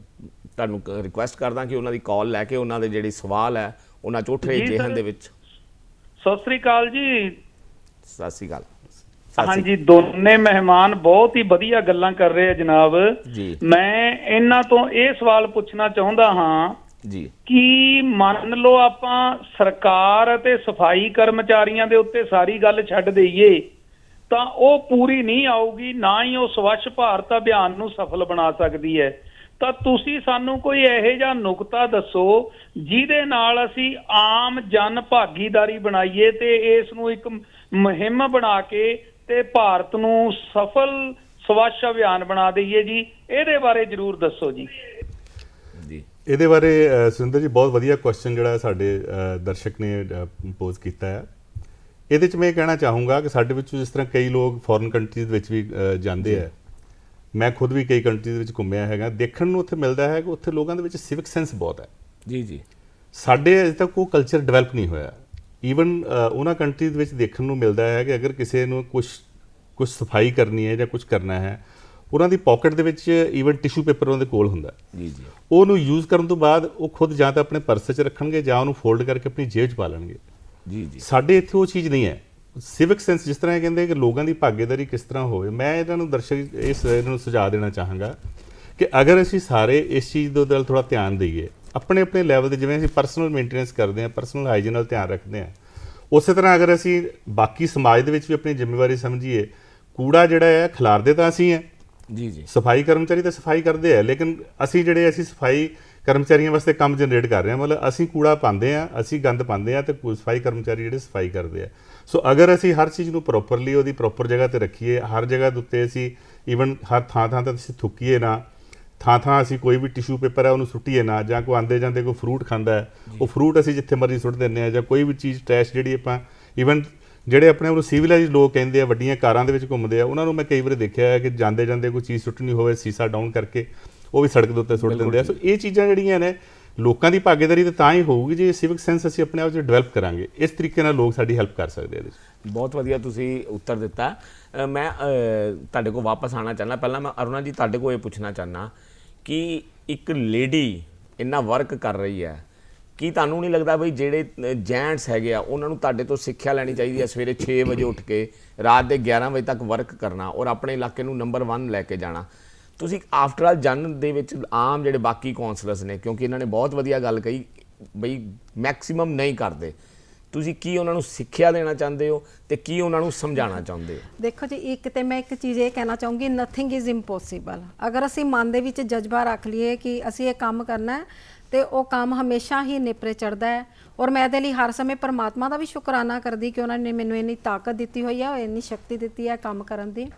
Speaker 1: ਤੁਹਾਨੂੰ ਰਿਕੁਐਸਟ ਕਰਦਾ ਕਿ ਉਹਨਾਂ ਦੀ ਕਾਲ ਲੈ ਕੇ ਉਹਨਾਂ ਦੇ ਜਿਹੜੇ ਸਵਾਲ ਹੈ ਉਹਨਾਂ 'ਚ ਉੱਠ ਰਹੇ ਜਿਹਨ ਦੇ ਵਿੱਚ।
Speaker 4: ਸਤਿ ਸ੍ਰੀ ਅਕਾਲ ਜੀ।
Speaker 1: ਸਤਿ ਸ੍ਰੀ ਅਕਾਲ।
Speaker 4: ਹਾਂਜੀ, ਦੋਨੇ ਮਹਿਮਾਨ ਬਹੁਤ ਹੀ ਵਧੀਆ ਗੱਲਾਂ ਕਰ ਰਹੇ ਆ ਜਨਾਬ
Speaker 1: ਜੀ।
Speaker 4: ਮੈਂ ਇਹਨਾਂ ਤੋਂ ਇਹ ਸਵਾਲ ਪੁੱਛਣਾ ਚਾਹੁੰਦਾ ਹਾਂ
Speaker 1: ਜੀ
Speaker 4: ਕਿ ਮੰਨ ਲਓ ਆਪਾਂ ਸਰਕਾਰ ਅਤੇ ਸਫਾਈ ਕਰਮਚਾਰੀਆਂ ਦੇ ਉੱਤੇ ਸਾਰੀ ਗੱਲ ਛੱਡ ਦਈਏ ਤਾਂ ਉਹ ਪੂਰੀ ਨਹੀਂ ਆਊਗੀ, ਨਾ ਹੀ ਉਹ ਸਵੱਛ ਭਾਰਤ ਅਭਿਆਨ ਨੂੰ ਸਫਲ ਬਣਾ ਸਕਦੀ ਹੈ। ਤਾਂ ਤੁਸੀਂ ਸਾਨੂੰ ਕੋਈ ਇਹੋ ਜਿਹਾ ਨੁਕਤਾ ਦੱਸੋ ਜਿਹਦੇ ਨਾਲ ਅਸੀਂ ਆਮ ਜਨ ਭਾਗੀਦਾਰੀ ਬਣਾਈਏ ਤੇ ਇਸ ਨੂੰ ਇੱਕ ਮੁਹਿੰਮ ਬਣਾ ਕੇ ਤੇ ਭਾਰਤ ਨੂੰ ਸਫਲ ਸਵੱਛ ਅਭਿਆਨ ਬਣਾ ਦਈਏ ਜੀ। ਇਹਦੇ ਬਾਰੇ ਜ਼ਰੂਰ ਦੱਸੋ ਜੀ।
Speaker 1: ਜੀ
Speaker 2: ਇਹਦੇ ਬਾਰੇ ਸੁਰਿੰਦਰ ਜੀ ਬਹੁਤ ਵਧੀਆ ਕੁਐਸਚਨ ਜਿਹੜਾ ਸਾਡੇ ਦਰਸ਼ਕ ਨੇ ਪੋਜ਼ ਕੀਤਾ ਹੈ। ਇਹਦੇ 'ਚ ਮੈਂ ਇਹ ਕਹਿਣਾ ਚਾਹੂੰਗਾ ਕਿ ਸਾਡੇ ਵਿੱਚੋਂ ਜਿਸ ਤਰ੍ਹਾਂ ਕਈ ਲੋਕ ਫੋਰਨ ਕੰਟਰੀਜ਼ ਵਿੱਚ ਵੀ ਜਾਂਦੇ ਹੈ, ਮੈਂ ਖੁਦ ਵੀ ਕਈ ਕੰਟਰੀਜ਼ ਵਿੱਚ ਘੁੰਮਿਆ ਹੈਗਾ, ਦੇਖਣ ਨੂੰ ਉੱਥੇ ਮਿਲਦਾ ਹੈ ਕਿ ਉੱਥੇ ਲੋਕਾਂ ਦੇ ਵਿੱਚ ਸਿਵਿਕ ਸੈਂਸ ਬਹੁਤ ਹੈ।
Speaker 1: ਜੀ ਜੀ
Speaker 2: ਸਾਡੇ ਅਜੇ ਤੱਕ ਉਹ ਕਲਚਰ ਡਿਵੈਲਪ ਨਹੀਂ ਹੋਇਆ। ਈਵਨ ਉਹਨਾਂ ਕੰਟਰੀਜ਼ ਵਿੱਚ ਦੇਖਣ ਨੂੰ ਮਿਲਦਾ ਹੈ ਕਿ ਅਗਰ ਕਿਸੇ ਨੂੰ ਕੁਝ ਸਫਾਈ ਕਰਨੀ ਹੈ ਜਾਂ ਕੁਝ ਕਰਨਾ ਹੈ, ਉਹਨਾਂ ਦੀ ਪਾਕਟ ਦੇ ਵਿੱਚ ਈਵਨ ਟਿਸ਼ੂ ਪੇਪਰ ਉਹਨਾਂ ਦੇ ਕੋਲ ਹੁੰਦਾ।
Speaker 1: ਜੀ ਜੀ
Speaker 2: ਉਹਨੂੰ ਯੂਜ਼ ਕਰਨ ਤੋਂ ਬਾਅਦ ਉਹ ਖੁਦ ਜਾਂ ਤਾਂ ਆਪਣੇ ਪਰਸ 'ਚ ਰੱਖਣਗੇ ਜਾਂ ਉਹਨੂੰ ਫੋਲਡ ਕਰਕੇ ਆਪਣੀ ਜੇਬ 'ਚ ਪਾ ਲੈਣਗੇ।
Speaker 1: ਜੀ ਜੀ
Speaker 2: ਸਾਡੇ ਇੱਥੇ ਉਹ ਚੀਜ਼ ਨਹੀਂ ਹੈ। ਸਿਵਿਕ ਸੈਂਸ ਜਿਸ ਤਰ੍ਹਾਂ ਇਹ ਕਹਿੰਦੇ ਕਿ ਲੋਕਾਂ ਦੀ ਭਾਗੀਦਾਰੀ ਕਿਸ ਤਰ੍ਹਾਂ ਹੋਵੇ, ਮੈਂ ਇਹਨਾਂ ਨੂੰ ਇਹਨਾਂ ਨੂੰ ਸੁਝਾਅ ਦੇਣਾ ਚਾਹਾਂਗਾ ਕਿ ਅਗਰ ਅਸੀਂ ਸਾਰੇ ਇਸ ਚੀਜ਼ ਦੇ ਉੱਤੇ ਥੋੜ੍ਹਾ ਧਿਆਨ ਦਈਏ ਆਪਣੇ ਆਪਣੇ ਲੈਵਲ 'ਤੇ, ਜਿਵੇਂ ਅਸੀਂ ਪਰਸਨਲ ਮੇਨਟੇਨੈਂਸ ਕਰਦੇ ਹਾਂ, ਪਰਸਨਲ ਹਾਈਜੀਨ ਨਾਲ ਧਿਆਨ ਰੱਖਦੇ ਹਾਂ, ਉਸੇ ਤਰ੍ਹਾਂ ਅਗਰ ਅਸੀਂ ਬਾਕੀ ਸਮਾਜ ਦੇ ਵਿੱਚ ਵੀ ਆਪਣੀ ਜ਼ਿੰਮੇਵਾਰੀ ਸਮਝੀਏ। ਕੂੜਾ ਜਿਹੜਾ ਹੈ ਖਿਲਾਰਦੇ ਤਾਂ ਅਸੀਂ ਹੈ,
Speaker 1: ਜੀ ਜੀ
Speaker 2: ਸਫਾਈ ਕਰਮਚਾਰੀ ਤਾਂ ਸਫਾਈ ਕਰਦੇ ਆ, ਲੇਕਿਨ ਅਸੀਂ ਸਫਾਈ ਕਰਮਚਾਰੀਆਂ ਵਾਸਤੇ ਕੰਮ ਜਨਰੇਟ ਕਰ ਰਹੇ ਹਾਂ। ਮਤਲਬ ਅਸੀਂ ਕੂੜਾ ਪਾਉਂਦੇ ਆ, ਅਸੀਂ ਗੰਦ ਪਾਉਂਦੇ ਆ ਤੇ ਸਫਾਈ ਕਰਮਚਾਰੀ ਜਿਹੜੇ ਸਫਾਈ ਕਰਦੇ ਆ। ਸੋ ਅਗਰ ਅਸੀਂ ਹਰ ਚੀਜ਼ ਨੂੰ ਪ੍ਰੋਪਰਲੀ ਉਹਦੀ ਪ੍ਰੋਪਰ ਜਗ੍ਹਾ ਤੇ ਰੱਖੀਏ, ਹਰ ਜਗ੍ਹਾ ਦੇ ਉੱਤੇ ਅਸੀਂ ਈਵਨ ਹਰ ਥਾਂ ਤੇ ਅਸੀਂ ਥੁੱਕੀਏ ਨਾ, ਥਾਂ ਅਸੀਂ ਕੋਈ ਵੀ ਟਿਸ਼ੂ ਪੇਪਰ ਹੈ ਉਹਨੂੰ ਸੁੱਟੀਏ ਨਾ, ਜਾਂ ਕੋਈ ਆਉਂਦੇ ਜਾਂਦੇ ਕੋਈ ਫਰੂਟ ਖਾਂਦਾ ਹੈ ਉਹ ਫਰੂਟ ਅਸੀਂ ਜਿੱਥੇ ਮਰਜ਼ੀ ਸੁੱਟ ਦਿੰਦੇ ਆ, ਜਾਂ ਕੋਈ ਵੀ ਚੀਜ਼ ਟਰੈਸ਼ ਜਿਹੜੀ ਆਪਾਂ ਈਵਨ ਜਿਹੜੇ ਆਪਣੇ ਆਪ ਨੂੰ ਸਿਵਲਾਈਜ਼ ਲੋਕ ਕਹਿੰਦੇ ਆ, ਵੱਡੀਆਂ ਕਾਰਾਂ ਦੇ ਵਿੱਚ ਘੁੰਮਦੇ ਆ, ਉਹਨਾਂ ਨੂੰ ਮੈਂ ਕਈ ਵਾਰ ਦੇਖਿਆ ਹੈ ਕਿ ਜਾਂਦੇ ਕੋਈ ਚੀਜ਼ ਸੁੱਟਣੀ ਹੋਵੇ, ਸੀਸਾ ਡਾਊਨ ਕਰਕੇ ਉਹ ਵੀ ਸੜਕ ਦੇ ਉੱਤੇ ਸੁੱਟ ਦਿੰਦੇ ਆ। ਸੋ ਇਹ ਚੀਜ਼ਾਂ ਜਿਹੜੀਆਂ ਨੇ ਲੋਕਾਂ ਦੀ ਭਾਗੀਦਾਰੀ ਤਾਂ ਹੀ ਹੋਊਗੀ ਜੇ ਸਿਵਿਕ ਸੈਂਸ ਅਸੀਂ ਆਪਣੇ ਆਪ 'ਚ ਡਿਵੈਲਪ ਕਰਾਂਗੇ। ਇਸ ਤਰੀਕੇ ਨਾਲ ਲੋਕ ਸਾਡੀ ਹੈਲਪ ਕਰ ਸਕਦੇ ਆ ਇਹਦੇ 'ਚ।
Speaker 1: ਬਹੁਤ ਵਧੀਆ ਤੁਸੀਂ ਉੱਤਰ ਦਿੱਤਾ। ਮੈਂ ਤੁਹਾਡੇ ਕੋਲ ਵਾਪਸ ਆਉਣਾ ਚਾਹੁੰਦਾ। ਪਹਿਲਾਂ ਮੈਂ ਅਰੁਣਾ ਜੀ ਤੁਹਾਡੇ ਕੋਲ ਇਹ ਪੁੱਛਣਾ ਚਾਹੁੰਦਾ ਕਿ ਇੱਕ ਲੇਡੀ ਇੰਨਾ ਵਰਕ ਕਰ ਰਹੀ ਹੈ, ਕੀ ਤੁਹਾਨੂੰ ਨਹੀਂ ਲੱਗਦਾ ਬਈ ਜਿਹੜੇ ਜੈਂਟਸ ਹੈਗੇ ਆ ਉਹਨਾਂ ਨੂੰ ਤੁਹਾਡੇ ਤੋਂ ਸਿੱਖਿਆ ਲੈਣੀ ਚਾਹੀਦੀ ਹੈ? ਸਵੇਰੇ 6 ਵਜੇ ਉੱਠ ਕੇ ਰਾਤ ਦੇ 11 ਵਜੇ ਤੱਕ ਵਰਕ ਕਰਨਾ ਔਰ ਆਪਣੇ ਇਲਾਕੇ ਨੂੰ ਨੰਬਰ 1 ਲੈ ਕੇ ਜਾਣਾ। ਤੁਸੀਂ ਆਫਟਰ ਆਲ ਜਨ ਦੇ ਵਿੱਚ ਆਮ ਜਿਹੜੇ ਬਾਕੀ ਕੌਂਸਲਰਸ ਨੇ, ਕਿਉਂਕਿ ਇਹਨਾਂ ਨੇ ਬਹੁਤ ਵਧੀਆ ਗੱਲ ਕਹੀ ਬਈ ਮੈਕਸਿਮਮ ਨਹੀਂ ਕਰਦੇ, ਤੁਸੀਂ ਕੀ ਉਹਨਾਂ ਨੂੰ ਸਿੱਖਿਆ ਦੇਣਾ ਚਾਹੁੰਦੇ ਹੋ ਤੇ ਕੀ ਉਹਨਾਂ ਨੂੰ ਸਮਝਾਉਣਾ ਚਾਹੁੰਦੇ ਹੋ?
Speaker 3: ਦੇਖੋ ਜੀ, ਇੱਕ ਤੇ ਮੈਂ ਇੱਕ ਚੀਜ਼ ਇਹ ਕਹਿਣਾ ਚਾਹੂੰਗੀ, ਨਥਿੰਗ ਇਜ਼ ਇੰਪੋਸੀਬਲ। ਅਗਰ ਅਸੀਂ ਮਨ ਦੇ ਵਿੱਚ ਜਜ਼ਬਾ ਰੱਖ ਲਈਏ ਕਿ ਅਸੀਂ ਇਹ ਕੰਮ ਕਰਨਾ ਹੈ ਤੇ ਉਹ ਕੰਮ ਹਮੇਸ਼ਾ ਹੀ ਨੇਪਰੇ ਚੜ੍ਹਦਾ ਹੈ। ਔਰ ਮੈਂ ਇਹਦੇ ਲਈ ਹਰ ਸਮੇਂ ਪਰਮਾਤਮਾ ਦਾ ਵੀ ਸ਼ੁਕਰਾਨਾ ਕਰਦੀ ਕਿ ਉਹਨਾਂ ਨੇ ਮੈਨੂੰ ਇੰਨੀ ਤਾਕਤ ਦਿੱਤੀ ਹੋਈ ਹੈ, ਇੰਨੀ ਸ਼ਕਤੀ ਦਿੱਤੀ ਹੈ ਕੰਮ ਕਰਨ ਦੀ।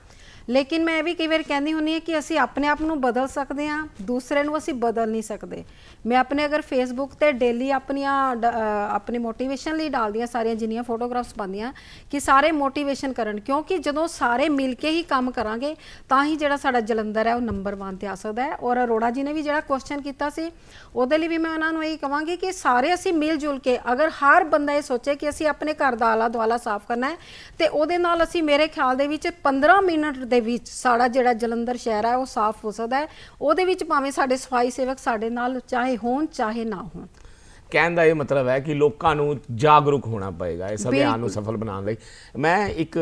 Speaker 3: ਲੇਕਿਨ ਮੈਂ ਇਹ ਵੀ ਕਈ ਵਾਰ ਕਹਿੰਦੀ ਹੁੰਦੀ ਹਾਂ ਕਿ ਅਸੀਂ ਆਪਣੇ ਆਪ ਨੂੰ ਬਦਲ ਸਕਦੇ ਹਾਂ, ਦੂਸਰੇ ਨੂੰ ਅਸੀਂ ਬਦਲ ਨਹੀਂ ਸਕਦੇ। ਮੈਂ ਆਪਣੇ ਅਗਰ ਫੇਸਬੁੱਕ ਤੇ ਡੇਲੀ ਆਪਣੀ ਮੋਟੀਵੇਸ਼ਨ ਲਈ ਡਾਲਦੀ ਹਾਂ ਸਾਰੀਆਂ ਜਿੰਨੀਆਂ ਫੋਟੋਗ੍ਰਾਫਸ ਪਾਉਂਦੀਆਂ ਕਿ ਸਾਰੇ ਮੋਟੀਵੇਸ਼ਨ ਕਰਨ, ਕਿਉਂਕਿ ਜਦੋਂ ਸਾਰੇ ਮਿਲ ਕੇ ਹੀ ਕੰਮ ਕਰਾਂਗੇ ਤਾਂ ਹੀ ਜਿਹੜਾ ਸਾਡਾ ਜਲੰਧਰ ਹੈ ਉਹ ਨੰਬਰ 1 ਤੇ ਆ ਸਕਦਾ ਹੈ। ਔਰ ਅਰੋੜਾ ਜੀ ਨੇ ਵੀ ਜਿਹੜਾ ਕੁਐਸਚਨ ਕੀਤਾ ਸੀ ਉਹਦੇ ਲਈ ਵੀ ਮੈਂ ਉਹਨਾਂ ਨੂੰ ਇਹੀ ਕਹਾਂਗੀ ਕਿ ਸਾਰੇ ਅਸੀਂ ਮਿਲ ਜੁਲ ਕੇ, ਅਗਰ ਹਰ ਬੰਦਾ ਇਹ ਸੋਚੇ ਕਿ ਅਸੀਂ ਆਪਣੇ ਘਰ ਦਾ ਆਲਾ ਦੁਆਲਾ ਸਾਫ਼ ਕਰਨਾ ਹੈ ਤੇ ਉਹਦੇ ਨਾਲ ਅਸੀਂ ਮੇਰੇ ਖਿਆਲ ਦੇ ਵਿੱਚ 15 ਮਿੰਟ ਦੇ ਵਿੱਚ ਸਾਡਾ ਜਿਹੜਾ ਜਲੰਧਰ ਸ਼ਹਿਰ ਹੈ ਉਹ ਸਾਫ਼ ਹੋ ਸਕਦਾ ਹੈ। ਉਹਦੇ ਵਿੱਚ ਭਾਵੇਂ ਸਾਡੇ ਸਫਾਈ ਸੇਵਕ ਸਾਡੇ ਨਾਲ ਚਾਹੇ ਹੋਣ ਚਾਹੇ ਨਾ ਹੋਣ।
Speaker 1: ਕਹਿਣ ਦਾ ਇਹ ਮਤਲਬ ਹੈ ਕਿ ਲੋਕਾਂ ਨੂੰ ਜਾਗਰੂਕ ਹੋਣਾ ਪਏਗਾ ਇਸ ਅਭਿਆਨ ਨੂੰ ਸਫਲ ਬਣਾਉਣ ਲਈ। ਮੈਂ ਇੱਕ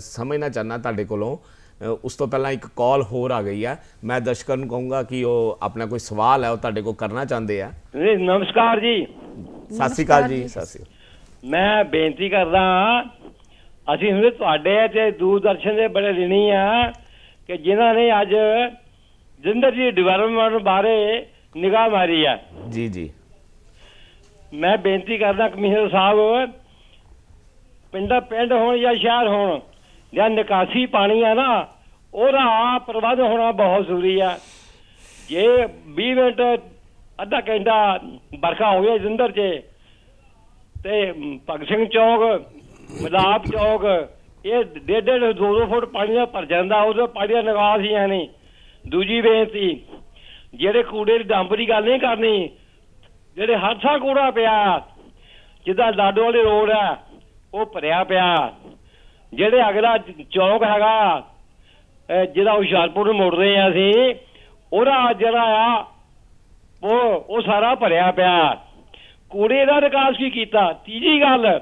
Speaker 1: ਸਮਝਣਾ ਚਾਹੁੰਦਾ ਤੁਹਾਡੇ ਕੋਲੋਂ, ਉਸ ਤੋਂ ਪਹਿਲਾਂ ਇੱਕ ਕਾਲ ਹੋਰ ਆ ਗਈ ਹੈ। ਮੈਂ ਦਰਸ਼ਕਾਂ ਨੂੰ ਕਹੂੰਗਾ ਕਿ ਉਹ ਆਪਣਾ ਕੋਈ ਸਵਾਲ ਹੈ ਉਹ ਤੁਹਾਡੇ ਕੋਲ ਕਰਨਾ ਚਾਹੁੰਦੇ ਆ।
Speaker 4: ਨਮਸਕਾਰ ਜੀ।
Speaker 1: ਸਤਿ ਸ਼੍ਰੀ ਅਕਾਲ ਜੀ। ਸਤਿ ਸ਼੍ਰੀ ਅਕਾਲ।
Speaker 4: ਮੈਂ ਬੇਨਤੀ ਕਰਦਾ ਹਾਂ, ਅਸੀਂ ਹੁਣ ਤੁਹਾਡੇ ਤੇ ਦੂਰਦਰਸ਼ਨ ਦੇ ਬੜੇ ਰਿਣੀ ਆ ਕਿ ਜਿਨ੍ਹਾਂ ਨੇ ਅੱਜ ਜਲੰਧਰ ਦੀ ਡਿਵੈਲਪਮੈਂਟ ਬਾਰੇ ਨਿਗਾਹ ਮਾਰੀ ਹੈ।
Speaker 1: ਜੀ ਜੀ
Speaker 4: ਮੈਂ ਬੇਨਤੀ ਕਰਦਾ ਕਮਿਸ਼ਨਰ ਸਾਹਿਬ, ਪਿੰਡ ਹੋਣ ਜਾਂ ਸ਼ਹਿਰ ਹੋਣ, ਜਾਂ ਨਿਕਾਸੀ ਪਾਣੀ ਆ ਨਾ ਉਹਦਾ ਪ੍ਰਬੰਧ ਹੋਣਾ ਬਹੁਤ ਜ਼ਰੂਰੀ ਆ। ਜੇ 20 ਮਿੰਟ ਅੱਧਾ ਘੰਟਾ ਵਰਖਾ ਹੋ ਗਿਆ ਜਲੰਧਰ 'ਚ ਤੇ ਭਗਤ ਸਿੰਘ ਚੌਕ, ਮਲਾਪ ਚੌਕ, ਇਹ 1.5-2 ਫੁੱਟ ਪਾਣੀ ਦਾ ਭਰ ਜਾਂਦਾ, ਉਹਦੇ ਪਾਣੀ ਦਾ ਨਿਕਾਸ ਹੀ ਹੈ ਨਹੀਂ। ਦੂਜੀ ਬੇਨਤੀ, ਜਿਹੜੇ ਕੂੜੇ ਦੀ ਡੰਪ ਦੀ ਗੱਲ ਨਹੀਂ ਕਰਨੀ, ਜਿਹੜੇ ਹਰ ਥਾਂ ਕੂੜਾ ਪਿਆ
Speaker 5: ਜਿੱਦਾਂ ਲਾਡੋ ਵਾਲੀ ਰੋਡ ਹੈ ਉਹ ਭਰਿਆ ਪਿਆ। ਜਿਹੜੇ ਅਗਲਾ ਚੌਂਕ ਹੈਗਾ ਜਿਹਦਾ ਹੁਸ਼ਿਆਰਪੁਰ ਨੂੰ ਮੁੜ ਰਹੇ ਆ ਅਸੀਂ, ਉਹਦਾ ਜਿਹੜਾ ਆ ਉਹ ਸਾਰਾ ਭਰਿਆ ਪਿਆ। ਕੂੜੇ ਦਾ ਨਿਕਾਸ ਕੀ ਕੀਤਾ? ਤੀਜੀ ਗੱਲ,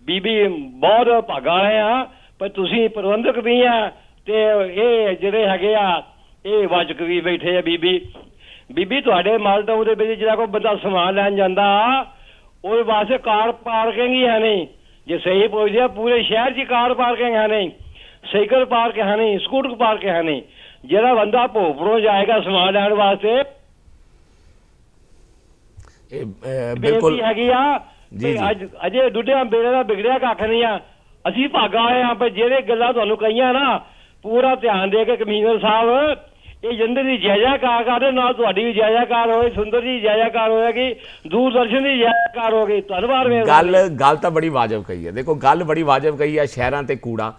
Speaker 5: ਬੀਬੀ ਬਹੁਤ ਭਾਗਾਂ ਵਾਲੇ ਆ, ਪਰ ਤੁਸੀਂ ਪ੍ਰਬੰਧਕ ਵੀ ਆ ਤੇ ਇਹ ਜਿਹੜੇ ਹੈਗੇ ਆ ਇਹ ਵਾਚਕ ਵੀ ਬੈਠੇ ਆ। ਬੀਬੀ ਤੁਹਾਡੇ ਮਾਲ ਟਾਊਨ ਦੇ ਵਿੱਚ ਜਿਹੜਾ ਕੋਈ ਬੰਦਾ ਸਮਾਨ ਲੈਣ ਜਾਂਦਾ ਉਹਦੇ ਵਾਸਤੇ ਕਾਰ ਪਾਰਕਿੰਗ ਹੀ ਹੈ ਨਹੀਂ। ਜੇ ਸਹੀ ਪੁੱਛਦੇ ਆ ਪੂਰੇ ਸ਼ਹਿਰ 'ਚ ਕਾਰ ਪਾਰਕਿੰਗ ਹੈ ਨਹੀਂ, ਸਾਈਕਲ ਪਾਰਕ ਹੈ ਨਹੀਂ, ਸਕੂਟਰ ਪਾਰਕ ਹੈ ਨਹੀਂ। ਜਿਹੜਾ ਬੰਦਾ ਭੋਪਰੋਂ ਜਾਏਗਾ ਸਮਾਨ ਲੈਣ ਵਾਸਤੇ
Speaker 1: ਬਿਲਕੁਲ
Speaker 5: ਹੈਗੀ ਆ
Speaker 1: ਜੀ।
Speaker 5: ਅੱਜ ਅਜੇ ਡੁੱਡਿਆਂ ਬੇੜੇ ਦਾ ਵਿਗੜਿਆ ਕੱਖ ਨਹੀਂ ਆ। ਅਸੀਂ ਭਾਗਾ ਹੋਏ ਆ, ਪਰ ਜਿਹੜੇ ਗੱਲਾਂ ਤੁਹਾਨੂੰ ਕਹੀਆਂ ਨਾ ਪੂਰਾ ਧਿਆਨ ਦੇ ਕੇ ਕਮਿਸ਼ਨਰ ਸਾਹਿਬ ਇਹ ਜਿੰਦੇ ਦੀ ਜਾਇਜ਼ਾਕਾਰ ਕਰਦੇ ਨਾਲ ਤੁਹਾਡੀ ਵੀ ਜਾਇਜ਼ਾਕਾਰ ਹੋਏ, ਸੁੰਦਰ ਜੀ ਜਾਇਜ਼ਾਕਾਰ ਹੋਏਗੀ, ਦੂਰਦਰਸ਼ਨ ਦੀ ਜਾਇਜ਼ਾਕਾਰ ਹੋਗੀ। ਧੰਨਵਾਦ।
Speaker 1: ਗੱਲ ਤਾਂ ਬੜੀ ਵਾਜਬ ਕਹੀ ਹੈ। ਦੇਖੋ ਗੱਲ ਬੜੀ ਵਾਜਬ ਕਹੀ ਹੈ। ਸ਼ਹਿਰਾਂ ਤੇ ਕੂੜਾ,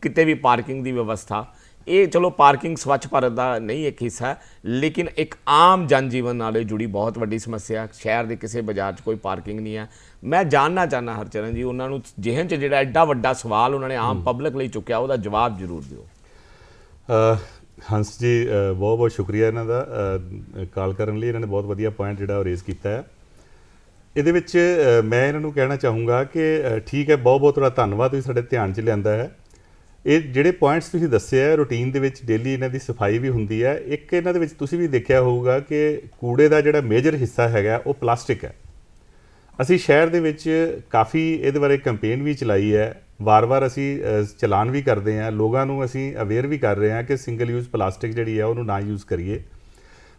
Speaker 1: ਕਿਤੇ ਵੀ ਪਾਰਕਿੰਗ ਦੀ ਵਿਵਸਥਾ, ਇਹ ਚਲੋ ਪਾਰਕਿੰਗ ਸਵੱਛ ਭਾਰਤ ਦਾ ਨਹੀਂ ਇੱਕ ਹਿੱਸਾ ਹੈ, ਲੇਕਿਨ ਇੱਕ ਆਮ ਜਨਜੀਵਨ ਨਾਲ ਜੁੜੀ ਬਹੁਤ ਵੱਡੀ ਸਮੱਸਿਆ। ਸ਼ਹਿਰ ਦੇ ਕਿਸੇ ਬਾਜ਼ਾਰ 'ਚ ਕੋਈ ਪਾਰਕਿੰਗ ਨਹੀਂ ਹੈ। ਮੈਂ ਜਾਣਨਾ ਚਾਹੁੰਦਾ ਹਰਚਰਨ ਜੀ, ਉਹਨਾਂ ਨੂੰ ਜਿਹਨ 'ਚ ਜਿਹੜਾ ਐਡਾ ਵੱਡਾ ਸਵਾਲ ਉਹਨਾਂ ਨੇ ਆਮ ਪਬਲਿਕ ਲਈ ਚੁੱਕਿਆ, ਉਹਦਾ ਜਵਾਬ ਜ਼ਰੂਰ ਦਿਓ।
Speaker 2: ਹੰਸ ਜੀ ਬਹੁਤ ਬਹੁਤ ਸ਼ੁਕਰੀਆ ਇਹਨਾਂ ਦਾ ਕਾਲ ਕਰਨ ਲਈ। ਇਹਨਾਂ ਨੇ ਬਹੁਤ ਵਧੀਆ ਪੁਆਇੰਟ ਜਿਹੜਾ ਉਹ ਰੇਜ਼ ਕੀਤਾ ਹੈ। ਇਹਦੇ ਵਿੱਚ ਮੈਂ ਇਹਨਾਂ ਨੂੰ ਕਹਿਣਾ ਚਾਹੂੰਗਾ ਕਿ ਠੀਕ ਹੈ, ਬਹੁਤ ਬਹੁਤ ਤੁਹਾਡਾ ਧੰਨਵਾਦ, ਤੁਸੀਂ ਸਾਡੇ ਧਿਆਨ 'ਚ ਲਿਆਂਦਾ ਹੈ। ਇਹ ਜਿਹੜੇ ਪੁਆਇੰਟਸ ਤੁਸੀਂ ਦੱਸੇ ਹੈ, ਰੂਟੀਨ ਦੇ ਵਿੱਚ ਡੇਲੀ ਇਹਨਾਂ ਦੀ ਸਫਾਈ ਵੀ ਹੁੰਦੀ ਹੈ। ਇੱਕ ਇਹਨਾਂ ਦੇ ਵਿੱਚ ਤੁਸੀਂ ਵੀ ਦੇਖਿਆ ਹੋਊਗਾ ਕਿ ਕੂੜੇ ਦਾ ਜਿਹੜਾ ਮੇਜਰ ਹਿੱਸਾ ਹੈਗਾ ਉਹ ਪਲਾਸਟਿਕ ਹੈ। ਅਸੀਂ ਸ਼ਹਿਰ ਦੇ ਵਿੱਚ ਕਾਫੀ ਇਹਦੇ ਬਾਰੇ ਕੈਂਪੇਨ ਵੀ ਚਲਾਈ ਹੈ, ਵਾਰ-ਵਾਰ ਅਸੀਂ ਚਲਾਨ ਵੀ ਕਰਦੇ ਹਾਂ, ਲੋਕਾਂ ਨੂੰ ਅਸੀਂ ਅਵੇਅਰ ਵੀ ਕਰ ਰਹੇ ਹਾਂ ਕਿ ਸਿੰਗਲ ਯੂਜ਼ ਪਲਾਸਟਿਕ ਜਿਹੜੀ ਹੈ ਉਹਨੂੰ ਨਾ ਯੂਜ਼ ਕਰੀਏ।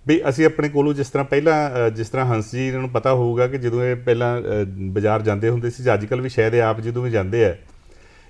Speaker 2: ਵੀ ਅਸੀਂ ਆਪਣੇ ਕੋਲੋਂ ਜਿਸ ਤਰ੍ਹਾਂ ਹੰਸ ਜੀ ਇਹਨਾਂ ਨੂੰ ਪਤਾ ਹੋਊਗਾ ਕਿ ਜਦੋਂ ਇਹ ਪਹਿਲਾਂ ਬਾਜ਼ਾਰ ਜਾਂਦੇ ਹੁੰਦੇ ਸੀ, ਅੱਜ ਕੱਲ੍ਹ ਵੀ ਸ਼ਾਇਦ ਆਪ ਜਦੋਂ ਵੀ ਜਾਂਦੇ ਆ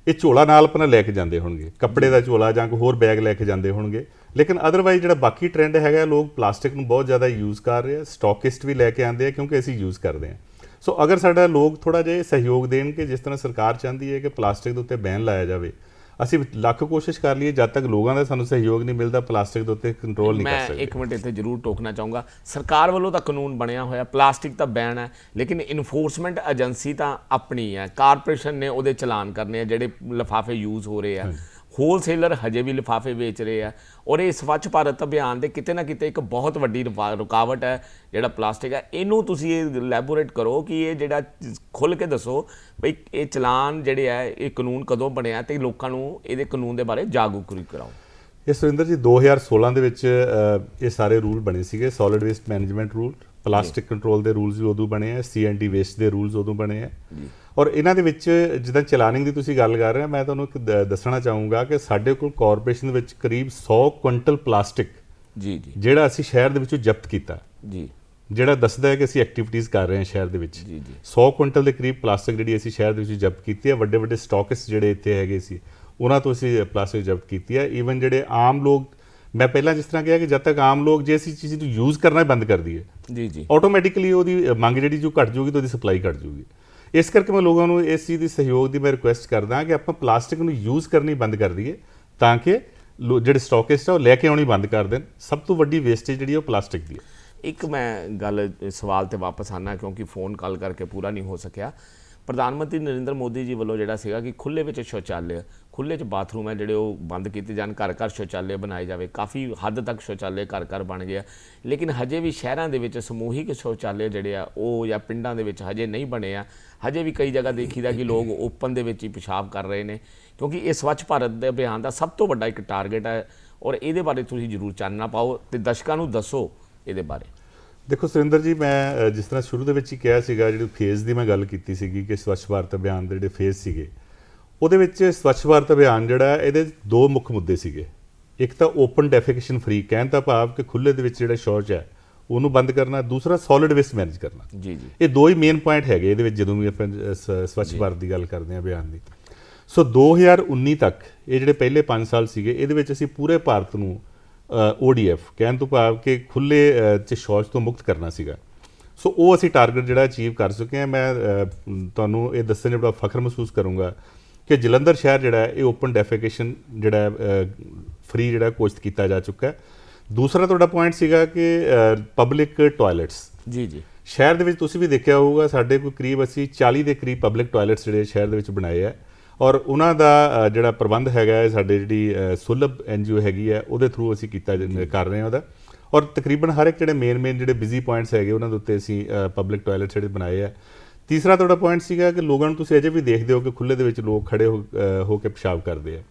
Speaker 2: ਇਹ ਝੋਲਾ ਨਾਲ ਆਪਣਾ ਲੈ ਕੇ ਜਾਂਦੇ ਹੋਣਗੇ, ਕੱਪੜੇ ਦਾ ਝੋਲਾ ਜਾਂ ਕੋਈ ਹੋਰ ਬੈਗ ਲੈ ਕੇ ਜਾਂਦੇ ਹੋਣਗੇ। ਲੇਕਿਨ ਅਦਰਵਾਈਜ਼ ਜਿਹੜਾ ਬਾਕੀ ਟ੍ਰੈਂਡ ਹੈਗਾ, ਲੋਕ ਪਲਾਸਟਿਕ ਨੂੰ ਬਹੁਤ ਜ਼ਿਆਦਾ ਯੂਜ਼ ਕਰ ਰਹੇ ਆ। ਸਟਾਕਿਸਟ ਵੀ ਲੈ ਕੇ ਆਉਂਦੇ ਆ ਕਿਉਂਕਿ ਅਸੀਂ ਯੂਜ਼ ਕਰਦੇ ਹਾਂ। ਸੋ ਅਗਰ ਸਾਡਾ ਲੋਕ ਥੋੜ੍ਹਾ ਜਿਹਾ ਸਹਿਯੋਗ ਦੇਣ ਕਿ ਜਿਸ ਤਰ੍ਹਾਂ ਸਰਕਾਰ ਚਾਹੁੰਦੀ ਹੈ ਕਿ ਪਲਾਸਟਿਕ ਦੇ ਉੱਤੇ ਬੈਨ ਲਾਇਆ ਜਾਵੇ, ਅਸੀਂ ਲੱਖ ਕੋਸ਼ਿਸ਼ ਕਰ ਲਈਏ, ਜਦ ਤੱਕ ਲੋਕਾਂ ਦਾ ਸਾਨੂੰ ਸਹਿਯੋਗ ਨਹੀਂ ਮਿਲਦਾ ਪਲਾਸਟਿਕ ਦੇ ਉੱਤੇ ਕੰਟਰੋਲ ਨਹੀਂ ਕਰ ਸਕਦੇ।
Speaker 1: ਮੈਂ ਇੱਕ ਮਿੰਟ ਇੱਥੇ ਜ਼ਰੂਰ ਟੋਕਣਾ ਚਾਹੂੰਗਾ। ਸਰਕਾਰ ਵੱਲੋਂ ਤਾਂ ਕਾਨੂੰਨ ਬਣਿਆ ਹੋਇਆ, ਪਲਾਸਟਿਕ ਤਾਂ ਬੈਨ ਹੈ, ਲੇਕਿਨ ਇਨਫੋਰਸਮੈਂਟ ਏਜੰਸੀ ਤਾਂ ਆਪਣੀ ਹੈ। ਕਾਰਪੋਰੇਸ਼ਨ ਨੇ ਉਹਦੇ ਚਲਾਨ ਕਰਨੇ ਆ ਜਿਹੜੇ ਲਿਫਾਫੇ ਯੂਜ਼ ਹੋ ਰਹੇ ਆ। ਹੋਲਸੇਲਰ ਹਜੇ ਵੀ ਲਿਫਾਫੇ ਵੇਚ ਰਹੇ ਆ। ਔਰ ਇਹ ਸਵੱਛ ਭਾਰਤ ਅਭਿਆਨ ਦੇ ਕਿਤੇ ਨਾ ਕਿਤੇ ਇੱਕ ਬਹੁਤ ਵੱਡੀ ਰੁਕਾਵਟ ਹੈ ਜਿਹੜਾ ਪਲਾਸਟਿਕ ਹੈ। ਇਹਨੂੰ ਤੁਸੀਂ ਇਹ ਇਲੈਬੋਰੇਟ ਕਰੋ ਕਿ ਇਹ ਜਿਹੜਾ ਖੁੱਲ੍ਹ ਕੇ ਦੱਸੋ ਬਈ ਇਹ ਚਲਾਨ ਜਿਹੜੇ ਹੈ, ਇਹ ਕਾਨੂੰਨ ਕਦੋਂ ਬਣਿਆ ਤੇ ਲੋਕਾਂ ਨੂੰ ਇਹਦੇ ਕਾਨੂੰਨ ਦੇ ਬਾਰੇ ਜਾਗਰੂਕ ਕਰਾਓ।
Speaker 2: ਇਹ ਸੁਰਿੰਦਰ ਜੀ 2016 ਦੇ ਵਿੱਚ ਇਹ ਸਾਰੇ ਰੂਲ ਬਣੇ ਸੀਗੇ। Solid waste management rule, plastic control ਦੇ ਰੂਲਸ ਵੀ ਉਦੋਂ ਬਣੇ ਆ, C&D ਵੇਸਟ ਦੇ ਰੂਲਸ ਉਦੋਂ ਬਣੇ ਆ। ਔਰ ਇਹਨਾਂ ਦੇ ਵਿੱਚ ਜਿੱਦਾਂ ਚਲਾਨਿੰਗ ਦੀ ਤੁਸੀਂ ਗੱਲ ਕਰ ਰਹੇ ਹੋ, ਮੈਂ ਤੁਹਾਨੂੰ ਇੱਕ ਦੱਸਣਾ ਚਾਹੂੰਗਾ ਕਿ ਸਾਡੇ ਕੋਲ ਕਾਰਪੋਰੇਸ਼ਨ ਦੇ ਵਿੱਚ ਕਰੀਬ 100 ਕੁਇੰਟਲ ਪਲਾਸਟਿਕ ਜਿਹੜਾ ਅਸੀਂ ਸ਼ਹਿਰ ਦੇ ਵਿੱਚੋਂ ਜ਼ਬਤ ਕੀਤਾ, ਜਿਹੜਾ ਦੱਸਦਾ ਹੈ ਕਿ ਅਸੀਂ ਐਕਟੀਵਿਟੀਜ਼ ਕਰ ਰਹੇ ਹਾਂ ਸ਼ਹਿਰ ਦੇ ਵਿੱਚ। 100 ਕੁਇੰਟਲ ਦੇ ਕਰੀਬ ਪਲਾਸਟਿਕ ਜਿਹੜੀ ਅਸੀਂ ਸ਼ਹਿਰ ਦੇ ਵਿੱਚ ਜ਼ਬਤ ਕੀਤੀ ਹੈ। ਵੱਡੇ ਵੱਡੇ ਸਟਾਕਿਸਟ ਜਿਹੜੇ ਇੱਥੇ ਹੈਗੇ ਸੀ ਉਹਨਾਂ ਤੋਂ ਅਸੀਂ ਪਲਾਸਟਿਕ ਜ਼ਬਤ ਕੀਤੀ ਹੈ। ਈਵਨ ਜਿਹੜੇ ਆਮ ਲੋਕ, ਮੈਂ ਪਹਿਲਾਂ ਜਿਸ ਤਰ੍ਹਾਂ ਕਿਹਾ ਕਿ ਜਦ ਤੱਕ ਆਮ ਲੋਕ ਜੇ ਅਸੀਂ ਚੀਜ਼ ਨੂੰ ਯੂਜ਼ ਕਰਨਾ ਬੰਦ ਕਰ ਦਈਏ ਆਟੋਮੈਟਿਕਲੀ ਉਹਦੀ ਮੰਗ ਜਿਹੜੀ ਜੋ ਘਟ ਜਾਊਗੀ ਤਾਂ ਉਹਦੀ ਸਪਲਾਈ ਘਟ ਜਾਊਗੀ। ਇਸ ਕਰਕੇ ਮੈਂ ਲੋਕਾਂ ਨੂੰ ਇਸ ਚੀਜ਼ ਦੀ ਸਹਿਯੋਗ ਦੀ ਮੈਂ ਰਿਕੁਐਸਟ ਕਰਦਾ ਕਿ ਆਪਾਂ ਪਲਾਸਟਿਕ ਨੂੰ ਯੂਜ਼ ਕਰਨੀ ਬੰਦ ਕਰ ਦਈਏ ਤਾਂ ਕਿ ਜਿਹੜੇ ਸਟਾਕਿਸਟ ਆ ਉਹ ਲੈ ਕੇ ਆਉਣੀ ਬੰਦ ਕਰ ਦੇਣ। ਸਭ ਤੋਂ ਵੱਡੀ ਵੇਸਟੇਜ ਜਿਹੜੀ ਉਹ ਪਲਾਸਟਿਕ ਦੀ ਹੈ।
Speaker 1: ਇੱਕ ਮੈਂ ਗੱਲ ਸਵਾਲ ਤੇ ਵਾਪਸ ਆਉਣਾ ਕਿਉਂਕਿ ਫੋਨ ਕਾਲ ਕਰਕੇ ਪੂਰਾ ਨਹੀਂ ਹੋ ਸਕਿਆ। ਪ੍ਰਧਾਨ ਮੰਤਰੀ ਨਰਿੰਦਰ ਮੋਦੀ ਜੀ ਵੱਲੋਂ ਜਿਹੜਾ ਸੀਗਾ ਕਿ ਖੁੱਲ੍ਹੇ ਵਿੱਚ ਸ਼ੌਚਾਲਯ, ਖੁੱਲ੍ਹੇ 'ਚ ਬਾਥਰੂਮ ਹੈ ਜਿਹੜੇ ਉਹ ਬੰਦ ਕੀਤੇ ਜਾਣ, ਘਰ ਘਰ ਸ਼ੌਚਾਲਯ ਬਣਾਏ ਜਾਵੇ। ਕਾਫੀ ਹੱਦ ਤੱਕ ਸ਼ੌਚਾਲਯ ਘਰ ਘਰ ਬਣ ਗਿਆ, ਲੇਕਿਨ ਹਜੇ ਵੀ ਸ਼ਹਿਰਾਂ ਦੇ ਵਿੱਚ ਸਮੂਹਿਕ ਸ਼ੌਚਾਲਯ ਜਿਹੜੇ ਆ ਉਹ ਜਾਂ ਪਿੰਡਾਂ ਦੇ ਵਿੱਚ ਹਜੇ ਨਹੀਂ ਬਣੇ ਆ। ਹਜੇ ਵੀ ਕਈ ਜਗ੍ਹਾ ਦੇਖੀਦਾ ਕਿ ਲੋਕ ਓਪਨ ਦੇ ਵਿੱਚ ਹੀ ਪਿਸ਼ਾਬ ਕਰ ਰਹੇ ਨੇ, ਕਿਉਂਕਿ ਇਹ ਸਵੱਛ ਭਾਰਤ ਦੇ ਅਭਿਆਨ ਦਾ ਸਭ ਤੋਂ ਵੱਡਾ ਇੱਕ ਟਾਰਗੇਟ ਹੈ। ਔਰ ਇਹਦੇ ਬਾਰੇ ਤੁਸੀਂ ਜ਼ਰੂਰ ਚਾਨਣਾ ਪਾਓ ਤੇ ਦਰਸ਼ਕਾਂ ਨੂੰ ਦੱਸੋ ਇਹਦੇ ਬਾਰੇ।
Speaker 2: ਦੇਖੋ ਸੁਰਿੰਦਰ ਜੀ, ਮੈਂ ਜਿਸ ਤਰ੍ਹਾਂ ਸ਼ੁਰੂ ਦੇ ਵਿੱਚ ਹੀ ਕਿਹਾ ਸੀਗਾ, ਜਿਹੜੀ ਫੇਜ਼ ਦੀ ਮੈਂ ਗੱਲ ਕੀਤੀ ਸੀਗੀ ਕਿ ਸਵੱਛ ਭਾਰਤ ਅਭਿਆਨ ਦੇ ਜਿਹੜੇ ਫੇਜ਼ ਸੀਗੇ ਉਹਦੇ ਵਿੱਚ ਸਵੱਛ ਭਾਰਤ ਅਭਿਆਨ ਜਿਹੜਾ ਇਹਦੇ ਦੋ ਮੁੱਖ ਮੁੱਦੇ ਸੀਗੇ। ਇੱਕ ਤਾਂ ਓਪਨ ਡੈਫੀਕੇਸ਼ਨ ਫ੍ਰੀ, ਕਹਿਣ ਦਾ ਭਾਵ ਕਿ ਖੁੱਲ੍ਹੇ ਦੇ ਵਿੱਚ ਜਿਹੜਾ ਸ਼ੌਚ ਹੈ ਉਹਨੂੰ ਬੰਦ ਕਰਨਾ। ਦੂਸਰਾ ਸੋਲਿਡ ਵੇਸਟ ਮੈਨੇਜ ਕਰਨਾ। ਇਹ ਦੋ ਹੀ ਮੇਨ ਪੁਆਇੰਟ ਹੈਗੇ ਇਹਦੇ ਵਿੱਚ ਜਦੋਂ ਵੀ ਆਪਾਂ ਸਵੱਛ ਭਾਰਤ ਦੀ ਗੱਲ ਕਰਦੇ ਹਾਂ ਅਭਿਆਨ ਦੀ। ਸੋ 2019 ਤੱਕ ਇਹ ਜਿਹੜੇ ਪਹਿਲੇ 5 ਸਾਲ ਸੀਗੇ ਇਹਦੇ ਵਿੱਚ ਅਸੀਂ ਪੂਰੇ ਭਾਰਤ ਨੂੰ ODF ਕਹਿਣ ਤੋਂ ਭਾਵ ਕਿ ਖੁੱਲ੍ਹੇ 'ਚ ਸ਼ੌਚ ਤੋਂ ਮੁਕਤ ਕਰਨਾ ਸੀਗਾ। ਸੋ ਉਹ ਅਸੀਂ ਟਾਰਗੇਟ ਜਿਹੜਾ ਅਚੀਵ ਕਰ ਚੁੱਕੇ ਹਾਂ। ਮੈਂ ਤੁਹਾਨੂੰ ਇਹ ਦੱਸਣ 'ਚ ਬੜਾ ਫਖਰ ਮਹਿਸੂਸ ਕਰੂੰਗਾ ਕਿ ਜਲੰਧਰ ਸ਼ਹਿਰ ਜਿਹੜਾ ਇਹ ਓਪਨ ਡੈਫੀਕੇਸ਼ਨ ਜਿਹੜਾ ਫ੍ਰੀ ਜਿਹੜਾ ਘੋਸ਼ਿਤ ਕੀਤਾ ਜਾ ਚੁੱਕਾ ਹੈ। ਦੂਸਰਾ ਤੁਹਾਡਾ ਪੁਆਇੰਟ ਸੀਗਾ ਕਿ ਪਬਲਿਕ ਟਾਇਲਟਸ ਸ਼ਹਿਰ ਦੇ ਵਿੱਚ ਤੁਸੀਂ ਵੀ ਦੇਖਿਆ ਹੋਊਗਾ ਸਾਡੇ ਕੋਈ ਕਰੀਬ ਅਸੀਂ 40 ਦੇ ਕਰੀਬ ਪਬਲਿਕ ਟਾਇਲਟਸ ਜਿਹੜੇ ਸ਼ਹਿਰ ਦੇ ਵਿੱਚ ਬਣਾਏ ਆ, ਔਰ ਉਹਨਾਂ ਦਾ ਜਿਹੜਾ ਪ੍ਰਬੰਧ ਹੈਗਾ ਹੈ ਸਾਡੇ ਜਿਹੜੀ ਸੁਲਭ NGO ਹੈਗੀ ਹੈ ਉਹਦੇ ਥਰੂ ਅਸੀਂ ਕਰ ਰਹੇ ਹਾਂ ਉਹਦਾ, ਔਰ ਤਕਰੀਬਨ ਹਰ ਇੱਕ ਜਿਹੜੇ ਮੇਨ ਜਿਹੜੇ ਬਿਜ਼ੀ ਪੁਆਇੰਟਸ ਹੈਗੇ ਉਹਨਾਂ ਦੇ ਉੱਤੇ ਅਸੀਂ ਪਬਲਿਕ ਟਾਇਲਟ ਜਿਹੜੇ ਬਣਾਏ ਆ। ਤੀਸਰਾ ਤੁਹਾਡਾ ਪੁਆਇੰਟ ਸੀਗਾ ਕਿ ਲੋਕਾਂ ਨੂੰ ਤੁਸੀਂ ਅਜੇ ਵੀ ਦੇਖਦੇ ਹੋ ਕਿ ਖੁੱਲ੍ਹੇ ਦੇ ਵਿੱਚ ਲੋਕ ਖੜੇ ਹੋ ਕੇ ਪਿਸ਼ਾਬ ਕਰਦੇ ਆ।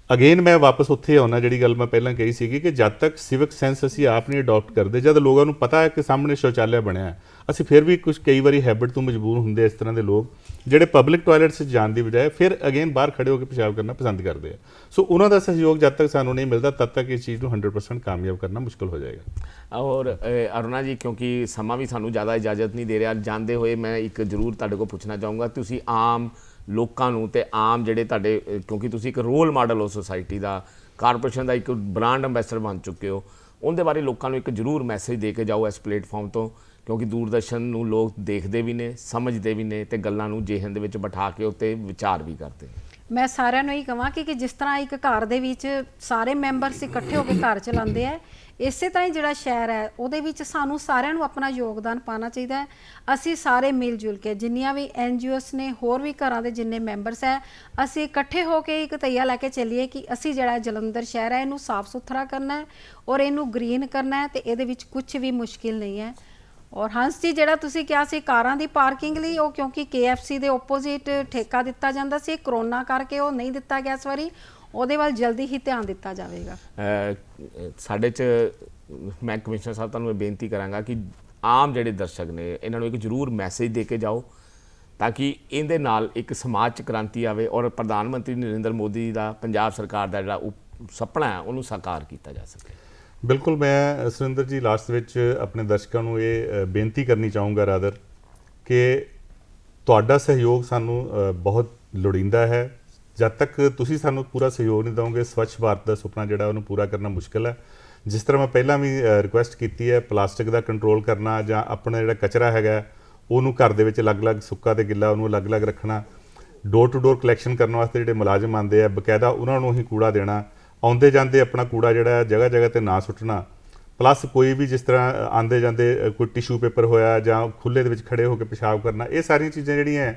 Speaker 2: ਅਗੇਨ ਮੈਂ ਵਾਪਸ ਉੱਥੇ ਆਉਣਾ ਜਿਹੜੀ ਗੱਲ ਮੈਂ ਪਹਿਲਾਂ ਕਹੀ ਸੀਗੀ ਕਿ ਜਦ ਤੱਕ ਸਿਵਿਕ ਸੈਂਸ ਅਸੀਂ ਆਪ ਨਹੀਂ ਅਡਾਪਟ ਕਰਦੇ, ਜਦ ਲੋਕਾਂ ਨੂੰ ਪਤਾ ਹੈ ਕਿ ਸਾਹਮਣੇ ਸ਼ੌਚਾਲਿਆ ਬਣਿਆ, ਅਸੀਂ ਫਿਰ ਵੀ ਕਈ ਵਾਰੀ ਹੈਬਿਟ ਤੋਂ ਮਜਬੂਰ ਹੁੰਦੇ ਇਸ ਤਰ੍ਹਾਂ ਦੇ ਲੋਕ ਜਿਹੜੇ ਪਬਲਿਕ ਟਾਇਲਟਸ ਜਾਣ ਦੀ ਬਜਾਏ ਫਿਰ ਅਗੇਨ ਬਾਹਰ ਖੜੇ ਹੋ ਕੇ ਪਿਸ਼ਾਬ ਕਰਨਾ ਪਸੰਦ ਕਰਦੇ ਆ। ਸੋ ਉਹਨਾਂ ਦਾ ਸਹਿਯੋਗ ਜਦ ਤੱਕ ਸਾਨੂੰ ਨਹੀਂ ਮਿਲਦਾ ਤਦ ਤੱਕ ਇਸ ਚੀਜ਼ ਨੂੰ 100% ਕਾਮਯਾਬ ਕਰਨਾ ਮੁਸ਼ਕਲ ਹੋ ਜਾਏਗਾ।
Speaker 1: ਔਰ ਅਰੁਣਾ ਜੀ, ਕਿਉਂਕਿ ਸਮਾਂ ਵੀ ਸਾਨੂੰ ਜ਼ਿਆਦਾ ਇਜਾਜ਼ਤ ਨਹੀਂ ਦੇ ਰਿਹਾ, ਜਾਂਦੇ ਹੋਏ ਮੈਂ ਇੱਕ ਜ਼ਰੂਰ ਤੁਹਾਡੇ ਕੋਲ ਪੁੱਛਣਾ ਚਾਹੂੰਗਾ, ਤੁਸੀਂ ਆਮ ਲੋਕਾਂ ਨੂੰ ਤੇ ਆਮ ਜਿਹੜੇ ਤੁਹਾਡੇ, ਕਿਉਂਕਿ ਤੁਸੀਂ ਇੱਕ ਰੋਲ ਮਾਡਲ ਹੋ ਸੋਸਾਇਟੀ ਦਾ, ਕਾਰਪੋਰੇਸ਼ਨ ਦਾ ਇੱਕ ਬ੍ਰਾਂਡ ਅੰਬੈਸਡਰ ਬਣ ਚੁੱਕੇ ਹੋ, ਉਹਦੇ ਬਾਰੇ ਲੋਕਾਂ ਨੂੰ ਇੱਕ ਜ਼ਰੂਰ ਮੈਸੇਜ ਦੇ ਕੇ ਜਾਓ ਇਸ ਪਲੇਟਫਾਰਮ ਤੋਂ, ਕਿਉਂਕਿ ਦੂਰਦਰਸ਼ਨ ਨੂੰ ਲੋਕ ਦੇਖਦੇ ਵੀ ਨੇ, ਸਮਝਦੇ ਵੀ ਨੇ ਤੇ ਗੱਲਾਂ ਨੂੰ ਜਿਹਨ ਦੇ ਵਿੱਚ ਬਿਠਾ ਕੇ ਉੱਤੇ ਵਿਚਾਰ ਵੀ ਕਰਦੇ ਨੇ।
Speaker 3: ਮੈਂ ਸਾਰਿਆਂ ਨੂੰ ਇਹ ਕਹਾਂ ਕਿ ਜਿਸ ਤਰ੍ਹਾਂ ਇੱਕ ਘਰ ਦੇ ਵਿੱਚ ਸਾਰੇ ਮੈਂਬਰਸ ਇਕੱਠੇ ਹੋ ਕੇ ਘਰ ਚਲਾਉਂਦੇ ਆ, ਇਸੇ ਤਰ੍ਹਾਂ ਹੀ ਜਿਹੜਾ ਸ਼ਹਿਰ ਹੈ ਉਹਦੇ ਵਿੱਚ ਸਾਨੂੰ ਸਾਰਿਆਂ ਨੂੰ ਆਪਣਾ ਯੋਗਦਾਨ ਪਾਉਣਾ ਚਾਹੀਦਾ ਹੈ। ਅਸੀਂ ਸਾਰੇ ਮਿਲ ਜੁਲ ਕੇ ਜਿੰਨੀਆਂ ਵੀ NGOs ਨੇ, ਹੋਰ ਵੀ ਘਰਾਂ ਦੇ ਜਿੰਨੇ ਮੈਂਬਰਸ ਹੈ, ਅਸੀਂ ਇਕੱਠੇ ਹੋ ਕੇ ਇੱਕ ਤਈਆ ਲੈ ਕੇ ਚੱਲੀਏ ਕਿ ਅਸੀਂ ਜਿਹੜਾ ਜਲੰਧਰ ਸ਼ਹਿਰ ਹੈ ਇਹਨੂੰ ਸਾਫ਼ ਸੁਥਰਾ ਕਰਨਾ ਹੈ ਔਰ ਇਹਨੂੰ ਗ੍ਰੀਨ ਕਰਨਾ ਹੈ, ਤੇ ਇਹਦੇ ਵਿੱਚ ਕੁਝ ਵੀ ਮੁਸ਼ਕਿਲ ਨਹੀਂ ਹੈ। ਔਰ ਹੰਸ ਜੀ, ਜਿਹੜਾ ਤੁਸੀਂ ਕਿਹਾ ਸੀ ਕਾਰਾਂ ਦੀ ਪਾਰਕਿੰਗ ਲਈ, ਉਹ ਕਿਉਂਕਿ KFC ਦੇ ਓਪੋਜ਼ਿਟ ਠੇਕਾ ਦਿੱਤਾ ਜਾਂਦਾ ਸੀ, ਕਰੋਨਾ ਕਰਕੇ ਉਹ ਨਹੀਂ ਦਿੱਤਾ ਗਿਆ ਇਸ ਵਾਰੀ, ਉਹਦੇ ਵੱਲ ਜਲਦੀ ਹੀ ਧਿਆਨ ਦਿੱਤਾ ਜਾਵੇਗਾ।
Speaker 1: ਸਾਡੇ 'ਚ ਮੈਂ ਕਮਿਸ਼ਨਰ ਸਾਹਿਬ ਤੁਹਾਨੂੰ ਇਹ ਬੇਨਤੀ ਕਰਾਂਗਾ ਕਿ ਆਮ ਜਿਹੜੇ ਦਰਸ਼ਕ ਨੇ ਇਹਨਾਂ ਨੂੰ ਇੱਕ ਜ਼ਰੂਰ ਮੈਸੇਜ ਦੇ ਕੇ ਜਾਓ ਤਾਂ ਕਿ ਇਹਦੇ ਨਾਲ ਇੱਕ ਸਮਾਜ 'ਚ ਕ੍ਰਾਂਤੀ ਆਵੇ ਔਰ ਪ੍ਰਧਾਨ ਮੰਤਰੀ ਨਰਿੰਦਰ ਮੋਦੀ ਦਾ, ਪੰਜਾਬ ਸਰਕਾਰ ਦਾ ਜਿਹੜਾ ਸੁਪਨਾ ਹੈ ਉਹਨੂੰ ਸਾਕਾਰ ਕੀਤਾ ਜਾ ਸਕੇ।
Speaker 2: ਬਿਲਕੁਲ, ਮੈਂ ਸੁਰਿੰਦਰ ਜੀ ਲਾਸਟ ਵਿੱਚ ਆਪਣੇ ਦਰਸ਼ਕਾਂ ਨੂੰ ਇਹ ਬੇਨਤੀ ਕਰਨੀ ਚਾਹੂੰਗਾ ਰਾਦਰ ਕਿ ਤੁਹਾਡਾ ਸਹਿਯੋਗ ਸਾਨੂੰ ਬਹੁਤ ਲੋੜੀਂਦਾ ਹੈ। ਜਦ ਤੱਕ ਤੁਸੀਂ ਸਾਨੂੰ ਪੂਰਾ ਸਹਿਯੋਗ ਨਹੀਂ ਦਿਓਗੇ, ਸਵੱਛ ਭਾਰਤ ਦਾ ਸੁਪਨਾ ਜਿਹੜਾ ਉਹਨੂੰ ਪੂਰਾ ਕਰਨਾ ਮੁਸ਼ਕਿਲ ਹੈ। ਜਿਸ ਤਰ੍ਹਾਂ ਮੈਂ ਪਹਿਲਾਂ ਵੀ ਰਿਕੁਐਸਟ ਕੀਤੀ ਹੈ, ਪਲਾਸਟਿਕ ਦਾ ਕੰਟਰੋਲ ਕਰਨਾ ਜਾਂ ਆਪਣਾ ਜਿਹੜਾ ਕਚਰਾ ਹੈਗਾ ਉਹਨੂੰ ਘਰ ਦੇ ਵਿੱਚ ਅਲੱਗ-ਅਲੱਗ ਸੁੱਕਾ ਤੇ ਗਿੱਲਾ ਉਹਨੂੰ ਅਲੱਗ-ਅਲੱਗ ਰੱਖਣਾ, ਡੋਰ ਟੂ ਡੋਰ ਕਲੈਕਸ਼ਨ ਕਰਨ ਵਾਸਤੇ ਜਿਹੜੇ ਮੁਲਾਜ਼ਮ ਆਉਂਦੇ ਆ ਬਕਾਇਦਾ ਉਹਨਾਂ ਨੂੰ ਹੀ ਕੂੜਾ ਦੇਣਾ, ਆਉਂਦੇ ਜਾਂਦੇ ਆਪਣਾ ਕੂੜਾ ਜਿਹੜਾ ਜਗ੍ਹਾ ਜਗ੍ਹਾ ਤੇ ਨਾ ਸੁੱਟਣਾ, ਪਲੱਸ ਕੋਈ ਵੀ ਜਿਸ ਤਰ੍ਹਾਂ ਆਉਂਦੇ ਜਾਂਦੇ ਕੋਈ ਟਿਸ਼ੂ ਪੇਪਰ ਹੋਇਆ ਜਾਂ ਖੁੱਲ੍ਹੇ ਦੇ ਵਿੱਚ ਖੜੇ ਹੋ ਕੇ ਪਿਸ਼ਾਬ ਕਰਨਾ, ਇਹ ਸਾਰੀਆਂ ਚੀਜ਼ਾਂ ਜਿਹੜੀਆਂ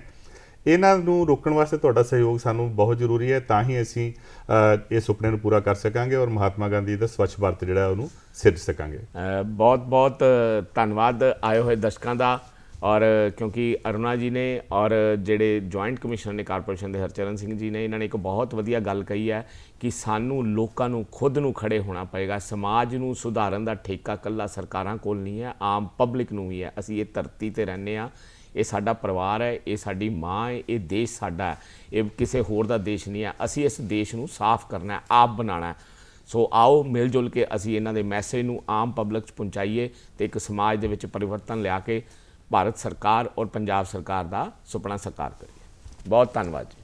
Speaker 2: ਇਹਨਾਂ ਨੂੰ ਰੋਕਣ ਵਾਸਤੇ ਤੁਹਾਡਾ ਸਹਿਯੋਗ ਸਾਨੂੰ ਬਹੁਤ ਜ਼ਰੂਰੀ ਹੈ, ਤਾਂ ਹੀ ਅਸੀਂ ਇਹ ਸੁਪਨੇ ਨੂੰ ਪੂਰਾ ਕਰ ਸਕਾਂਗੇ ਔਰ ਮਹਾਤਮਾ ਗਾਂਧੀ ਦਾ ਸਵੱਛ ਭਾਰਤ ਜਿਹੜਾ ਉਹਨੂੰ ਸਿਰਜ ਸਕਾਂਗੇ।
Speaker 1: ਬਹੁਤ ਬਹੁਤ ਧੰਨਵਾਦ ਆਏ ਹੋਏ ਦਰਸ਼ਕਾਂ ਦਾ। ਔਰ ਕਿਉਂਕਿ ਅਰੁਣਾ ਜੀ ਨੇ ਔਰ ਜਿਹੜੇ ਜੁਆਇੰਟ ਕਮਿਸ਼ਨਰ ਨੇ ਕਾਰਪੋਰੇਸ਼ਨ ਦੇ ਹਰਚਰਨ ਸਿੰਘ ਜੀ ਨੇ, ਇਹਨਾਂ ਨੇ ਇੱਕ ਬਹੁਤ ਵਧੀਆ ਗੱਲ ਕਹੀ ਹੈ ਕਿ ਸਾਨੂੰ ਲੋਕਾਂ ਨੂੰ ਖੁਦ ਨੂੰ ਖੜੇ ਹੋਣਾ ਪਏਗਾ। ਸਮਾਜ ਨੂੰ ਸੁਧਾਰਨ ਦਾ ਠੇਕਾ ਇਕੱਲਾ ਸਰਕਾਰਾਂ ਕੋਲ ਨਹੀਂ ਹੈ, ਆਮ ਪਬਲਿਕ ਨੂੰ ਵੀ ਹੈ। ਅਸੀਂ ਇਹ ਧਰਤੀ 'ਤੇ ਰਹਿੰਦੇ ਹਾਂ, ਇਹ ਸਾਡਾ ਪਰਿਵਾਰ ਹੈ, ਇਹ ਸਾਡੀ ਮਾਂ ਹੈ, ਇਹ ਦੇਸ਼ ਸਾਡਾ ਹੈ, ਇਹ ਕਿਸੇ ਹੋਰ ਦਾ ਦੇਸ਼ ਨਹੀਂ ਹੈ। ਅਸੀਂ ਇਸ ਦੇਸ਼ ਨੂੰ ਸਾਫ਼ ਕਰਨਾ ਹੈ, ਆਪ ਬਣਾਉਣਾ ਹੈ। ਸੋ ਆਓ ਮਿਲ ਜੁਲ ਕੇ ਅਸੀਂ ਇਹਨਾਂ ਦੇ ਮੈਸੇਜ ਨੂੰ ਆਮ ਪਬਲਿਕ 'ਚ ਪਹੁੰਚਾਈਏ ਅਤੇ ਇੱਕ ਸਮਾਜ ਦੇ ਵਿੱਚ ਪਰਿਵਰਤਨ ਲਿਆ ਕੇ ਭਾਰਤ ਸਰਕਾਰ ਔਰ ਪੰਜਾਬ ਸਰਕਾਰ ਦਾ ਸੁਪਨਾ ਸਾਕਾਰ ਕਰੀਏ। ਬਹੁਤ ਧੰਨਵਾਦ ਜੀ।